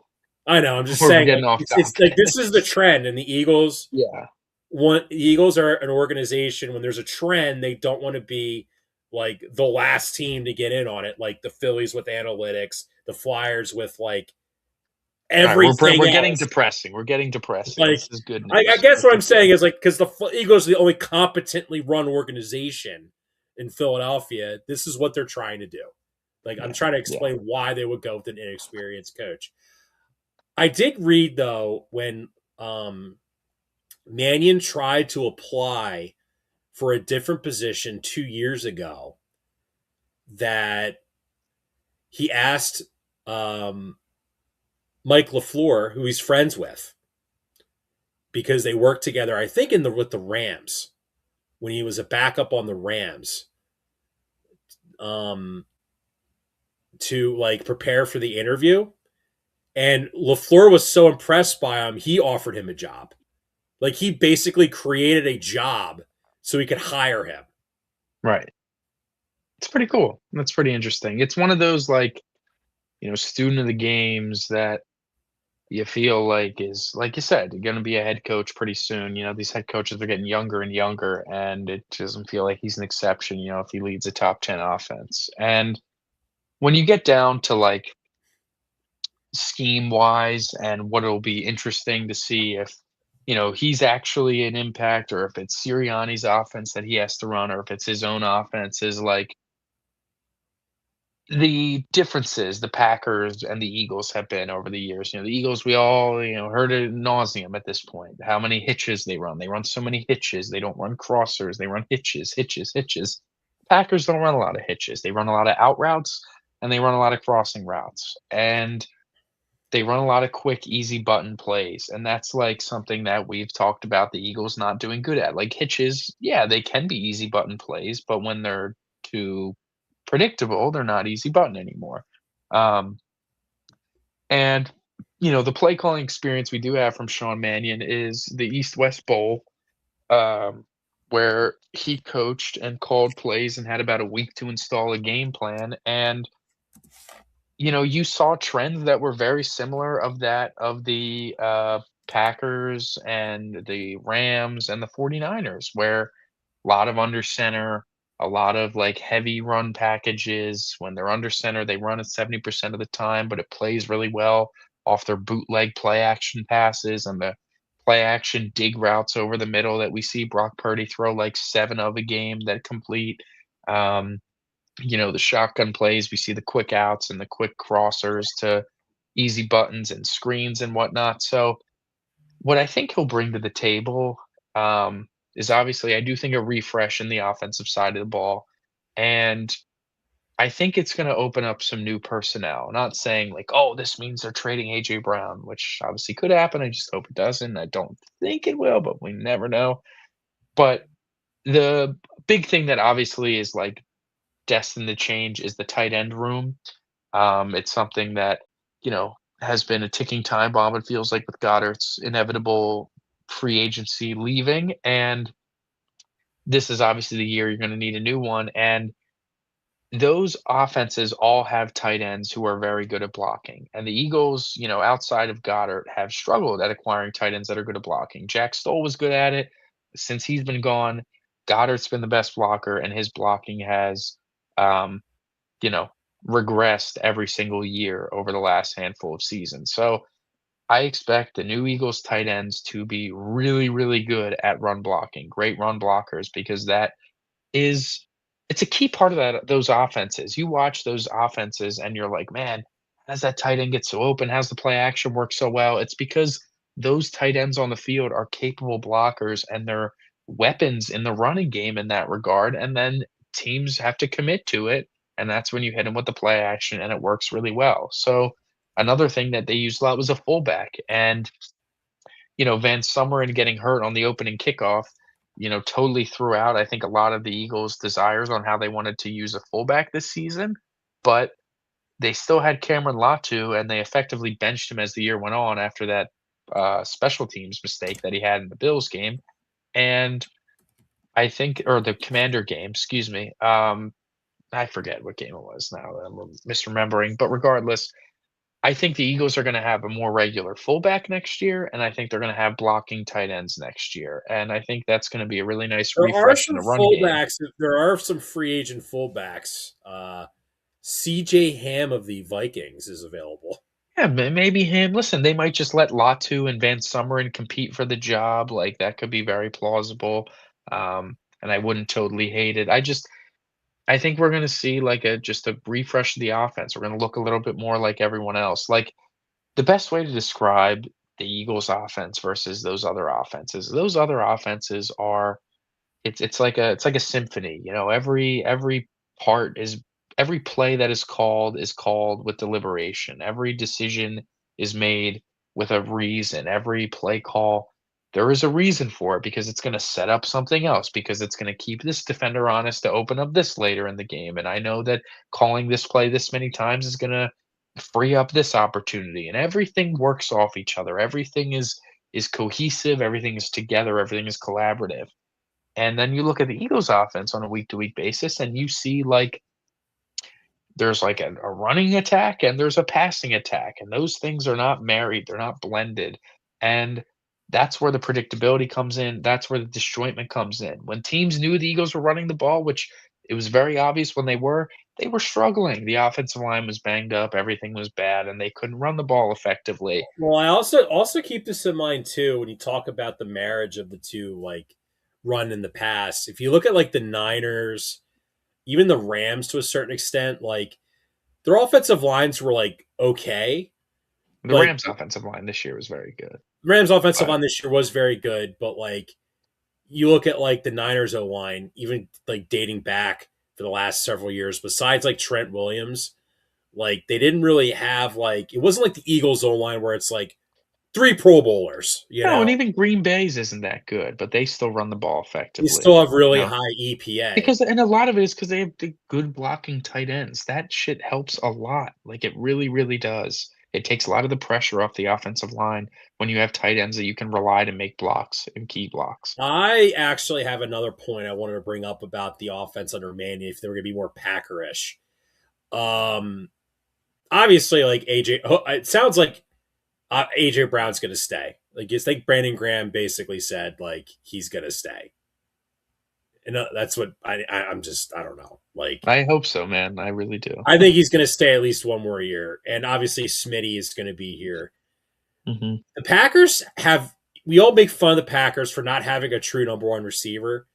I know. I'm just we're saying, getting like off it's topic. like this is the trend, and the Eagles Yeah. want the Eagles are an organization when there's a trend, they don't want to be like the last team to get in on it, like the Phillies with analytics, the Flyers with like All right, everything we're getting else. depressing. We're getting depressing. Like, This is good I news. guess Let's what I'm just say. saying is like because the Eagles are the only competently run organization in Philadelphia, this is what they're trying to do. Like, I'm Yeah, trying to yeah. explain why they would go with an inexperienced coach. I did read though when Mannion tried to apply for a different position 2 years ago that he asked um, Mike LaFleur, who he's friends with, because they worked together, I think, with the Rams when he was a backup on the Rams, um, to like prepare for the interview. And LaFleur was so impressed by him, he offered him a job. Like he basically created a job so he could hire him. Right. It's pretty cool. That's pretty interesting. It's one of those like, student of the games that you feel like is like you said, you're gonna be a head coach pretty soon. These head coaches are getting younger and younger, and it doesn't feel like he's an exception, if he leads a top 10 offense. And when you get down to like scheme wise and what it'll be interesting to see if he's actually an impact or if it's Sirianni's offense that he has to run or if it's his own offense is like the differences the Packers and the Eagles have been over the years. The Eagles, we all, heard it nauseum at this point, how many hitches they run. They run so many hitches. They don't run crossers. They run hitches, hitches, hitches. Packers don't run a lot of hitches. They run a lot of out routes and they run a lot of crossing routes. And they run a lot of quick, easy button plays. And that's like something that we've talked about the Eagles not doing good at. Like hitches, yeah, they can be easy button plays, but when they're too predictable, they're not easy button anymore. Um, and the play calling experience we do have from Sean Mannion is the East West Bowl, um, where he coached and called plays and had about a week to install a game plan. And you saw trends that were very similar of that of the Packers and the Rams and the 49ers, where a lot of under center, a lot of like heavy run packages. When they're under center, they run it 70% of the time, but it plays really well off their bootleg play action passes and the play action dig routes over the middle that we see Brock Purdy throw like 7 of a game that complete. Um, the shotgun plays, we see the quick outs and the quick crossers to easy buttons and screens and whatnot. So what I think he'll bring to the table, is obviously I do think a refresh in the offensive side of the ball, and I think it's gonna open up some new personnel. Not saying like, "Oh, this means they're trading AJ Brown," which obviously could happen. I just hope it doesn't. I don't think it will, but we never know. But the big thing that obviously is like destined to change is the tight end room. It's something that, has been a ticking time bomb, it feels like, with Goddard's inevitable free agency leaving. And this is obviously the year you're going to need a new one. And those offenses all have tight ends who are very good at blocking. And the Eagles, outside of Goddard, have struggled at acquiring tight ends that are good at blocking. Jack Stoll was good at it. Since he's been gone, Goddard's been the best blocker, and his blocking has, um, you know, regressed every single year over the last handful of seasons. So I expect the new Eagles tight ends to be really, really good at run blocking, great run blockers, because that is it's a key part of those offenses. You watch those offenses and you're like, man, how does that tight end get so open? How's the play action work so well? It's because those tight ends on the field are capable blockers and they're weapons in the running game in that regard. And then teams have to commit to it. And that's when you hit them with the play action and it works really well. So another thing that they used a lot was a fullback. And Van Sumeren getting hurt on the opening kickoff, totally threw out, I think, a lot of the Eagles' desires on how they wanted to use a fullback this season. But they still had Cameron Latu, and they effectively benched him as the year went on after that special teams mistake that he had in the Bills game. And I think or the Commander game, excuse me. I forget what game it was now. I'm misremembering, but regardless, I think the Eagles are gonna have a more regular fullback next year, and I think they're gonna have blocking tight ends next year, and I think that's gonna be a really nice There are refresh in some the run game. fullbacks. There are some free agent fullbacks. CJ Ham of the Vikings is available. Yeah, maybe him. Listen, they might just let Latu and Van Sumeren compete for the job. Like that could be very plausible. And I wouldn't totally hate it. I think we're gonna see like a just a refresh of the offense. We're gonna look a little bit more like everyone else. Like the best way to describe the Eagles offense versus those other offenses are it's like a symphony, you know, every part is every play that is called with deliberation. Every decision is made with a reason. Every play call, there is a reason for it because it's gonna set up something else, because it's gonna keep this defender honest to open up this later in the game, and I know that calling this play this many times is gonna free up this opportunity, and everything works off each other. Everything is cohesive, everything is together, everything is collaborative. And then you look at the Eagles offense on a week to week basis and you see like there's like a running attack and there's a passing attack. And those things are not married, they're not blended. And that's where the predictability comes in. That's where the disjointment comes in. When teams knew the Eagles were running the ball, which it was very obvious when they were struggling. The offensive line was banged up, everything was bad, and they couldn't run the ball effectively. Well, I also keep this in mind too when you talk about the marriage of the two, like run in the past. If you look at like the Niners, even the Rams to a certain extent, like their offensive lines were like okay. The Like Rams offensive line this year was very good. Rams offensive But line this year was very good, but like you look at like the Niners O line, even like dating back for the last several years, besides like Trent Williams, like they didn't really have like it wasn't like the Eagles O line where it's like three Pro Bowlers, you no, know. and even Green Bay's isn't that good, but they still run the ball You effectively, still have you really know? high EPA. Because and a lot of it is because they have the good blocking tight ends. That shit helps a lot, like, it really, really does. It takes a lot of the pressure off the offensive line when you have tight ends that you can rely to make blocks and key blocks. I actually have another point I wanted to bring up about the offense under Manny if they were going to be more Packerish. Um, Obviously, like AJ, it sounds like AJ Brown's going to stay. Like it's like Brandon Graham basically said, like he's going to stay, and that's what I'm just I don't know. Like I hope so, man, I really do. I think he's going to stay at least one more year, and obviously Smitty is going to be here. Mhm. The Packers have we all make fun of the Packers for not having a true number one receiver.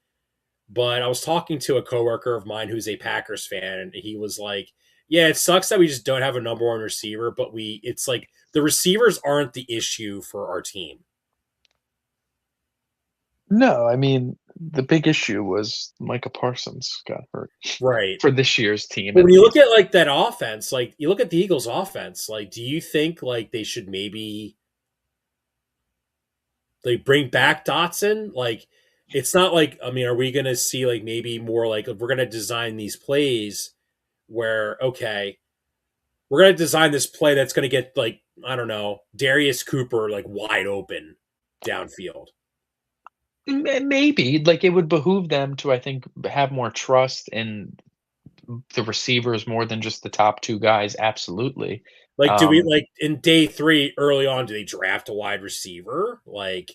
But I was talking to a coworker of mine who's a Packers fan, and he was like, "Yeah, it sucks that we just don't have a number one receiver, but it's like the receivers aren't the issue for our team." No, I mean, the big issue was Micah Parsons got hurt Right. for this year's team, But at when you look least. at like that offense, like you look at the Eagles' offense, like do you think like they should maybe like bring back Dotson? Like it's not like I mean, are we going to see like maybe more like if we're going to design these plays where okay, we're gonna design this play that's gonna get like I don't know Darius Cooper like wide open downfield. Maybe, like, it would behoove them to, I think, have more trust in the receivers more than just the top 2 guys, absolutely. Like, do we Um, like in day three early on? Do they draft a wide receiver? Like,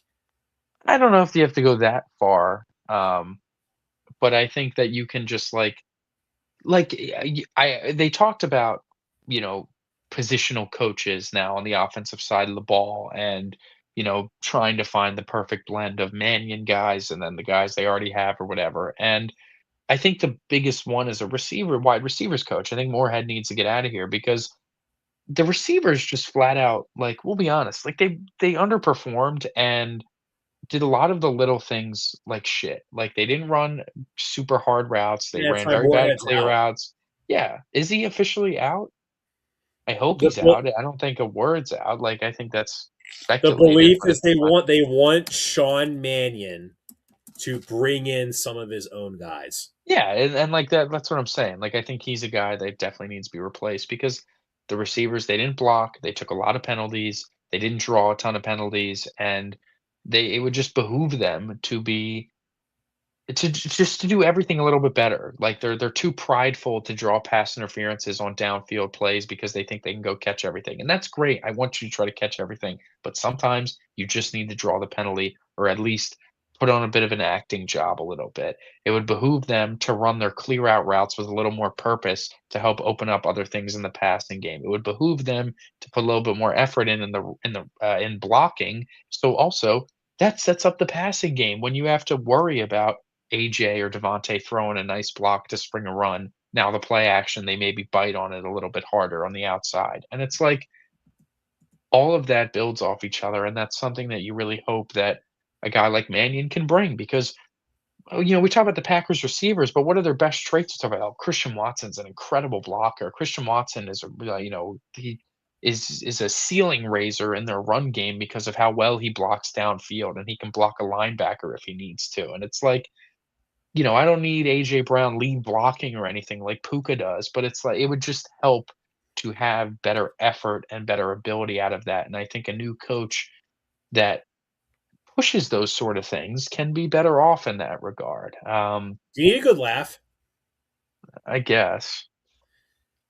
I don't know if you have to go that far, but I think that you can just, they talked about, you know, positional coaches now on the offensive side of the ball and, you know, trying to find the perfect blend of Mannion guys and then the guys they already have or whatever, and I think the biggest one is a wide receivers coach. I think Moorhead needs to get out of here because the receivers just flat out, like, we'll be honest, like they underperformed and did a lot of the little things like shit. Like they didn't run super hard routes. They yeah, it's ran my very bad Moorhead's clear out. routes. Yeah. Is he officially out? I hope The he's out. I don't think a word's out. Like I think that's the speculated, belief but is it's not. they want Sean Mannion to bring in some of his own guys. Yeah, and like that's what I'm saying. Like I think he's a guy that definitely needs to be replaced because the receivers they didn't block, they took a lot of penalties, they didn't draw a ton of penalties, and they it would just behoove them to be just to do everything a little bit better. Like they're too prideful to draw pass interferences on downfield plays because they think they can go catch everything. And that's great. I want you to try to catch everything, but sometimes you just need to draw the penalty or at least put on a bit of an acting job a little bit. It would behoove them to run their clear out routes with a little more purpose to help open up other things in the passing game. It would behoove them to put a little bit more effort in blocking. So also that sets up the passing game when you have to worry about AJ or Devontae throwing a nice block to spring a run. Now the play action, they maybe bite on it a little bit harder on the outside. And it's like all of that builds off each other. And that's something that you really hope that a guy like Mannion can bring because, we talk about the Packers receivers, but what are their best traits to talk about? Oh, Christian Watson's an incredible blocker. Christian Watson is he is a ceiling raiser in their run game because of how well he blocks downfield and he can block a linebacker if he needs to. And it's like, I don't need AJ Brown lead blocking or anything like Puka does, but it's like it would just help to have better effort and better ability out of that. And I think a new coach that pushes those sort of things can be better off in that regard. Do you need a good laugh? I guess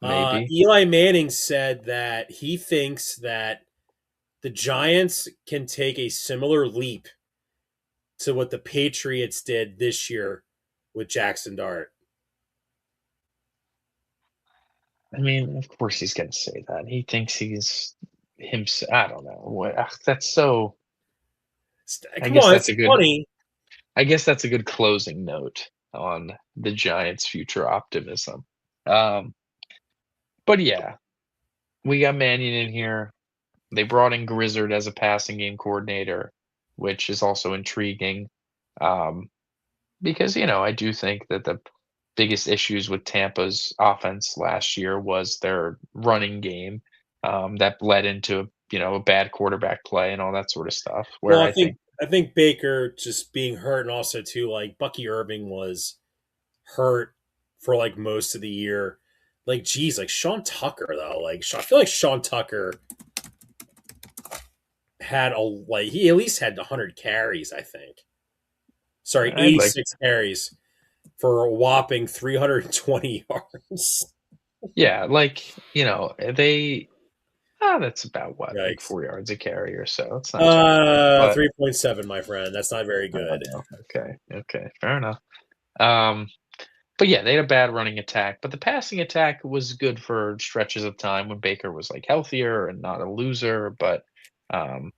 maybe. Eli Manning said that he thinks that the Giants can take a similar leap to what the Patriots did this year with Jackson Dart. I mean, of course he's going to say that. He thinks he's himself. I don't know. That's so. I Come guess on, that's it's a good. funny. I guess that's a good closing note on the Giants' future optimism. Um, but yeah, we got Mannion in here. They brought in Grizzard as a passing game coordinator, which is also intriguing. Um, because, I do think that the biggest issues with Tampa's offense last year was their running game, that bled into, a bad quarterback play and all that sort of stuff, where Well, I think I think Baker just being hurt, and also too like Bucky Irving was hurt for like most of the year. Like, geez, like Sean Tucker though. Like, I feel like Sean Tucker had he at least had 100 carries. I think. Sorry, I'd like 86 carries for a whopping 320 yards. yeah, they that's about what, like Yikes. 4 yards a carry or so. It's not too bad. But 3.7, my friend. That's not very good. okay, fair enough. Um But yeah, they had a bad running attack, but the passing attack was good for stretches of time when Baker was like healthier and not a loser. But um,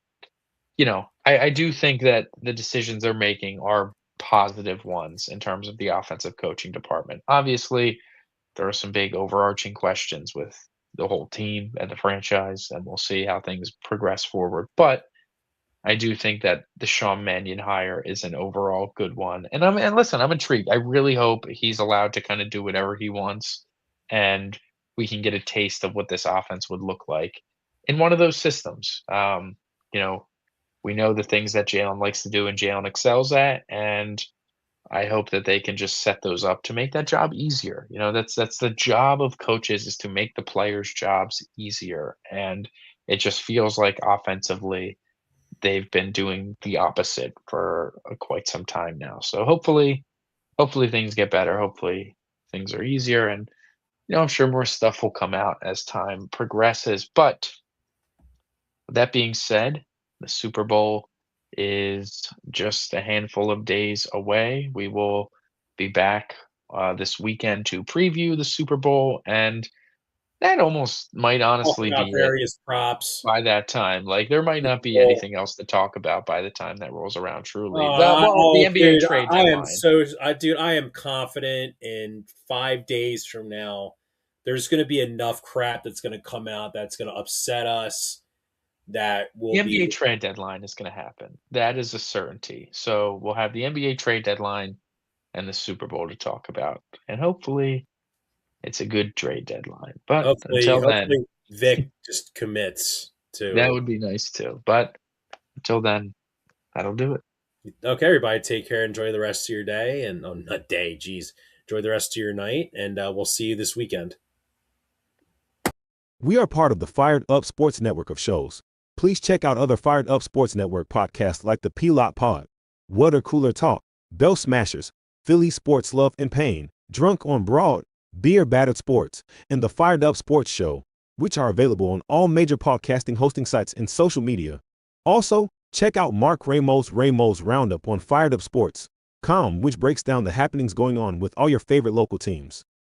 I do think that the decisions they're making are positive ones in terms of the offensive coaching department. Obviously, there are some big overarching questions with the whole team and the franchise, and we'll see how things progress forward. But I do think that the Sean Mannion hire is an overall good one. And listen, I'm intrigued. I really hope he's allowed to kind of do whatever he wants and we can get a taste of what this offense would look like in one of those systems. You know, we know the things that Jalen likes to do and Jalen excels at, and I hope that they can just set those up to make that job easier. That's the job of coaches is to make the players' jobs easier. And it just feels like offensively they've been doing the opposite for quite some time now. So hopefully things get better. Hopefully things are easier, and I'm sure more stuff will come out as time progresses. But that being said, the Super Bowl is just a handful of days away. We will be back this weekend to preview the Super Bowl, and that almost might Talk honestly about be it various props. by that time. Like, there might not be Well, anything else to talk about by the time that rolls around truly. The NBA dude, trade I am deadline. dude, I am confident in 5 days from now, there's going to be enough crap that's going to come out that's going to upset us. That The will NBA be trade deadline is gonna happen. That is a certainty. So, we'll have the NBA trade deadline and the Super Bowl to talk about, and hopefully, it's a good trade deadline. But until then, hopefully Vic just commits that to. would be nice too. But until then, that'll do it. Okay, everybody, take care. Enjoy the rest of your day, and not day, geez, enjoy the rest of your night, and we'll see you this weekend. We are part of the Fired Up Sports Network of shows. Please check out other Fired Up Sports Network podcasts like the P-Lot Pod, Water Cooler Talk, Bell Smashers, Philly Sports Love and Pain, Drunk on Broad, Beer Battered Sports, and the Fired Up Sports Show, which are available on all major podcasting hosting sites and social media. Also, check out Mark Ramos' Roundup on firedupsports.com, which breaks down the happenings going on with all your favorite local teams.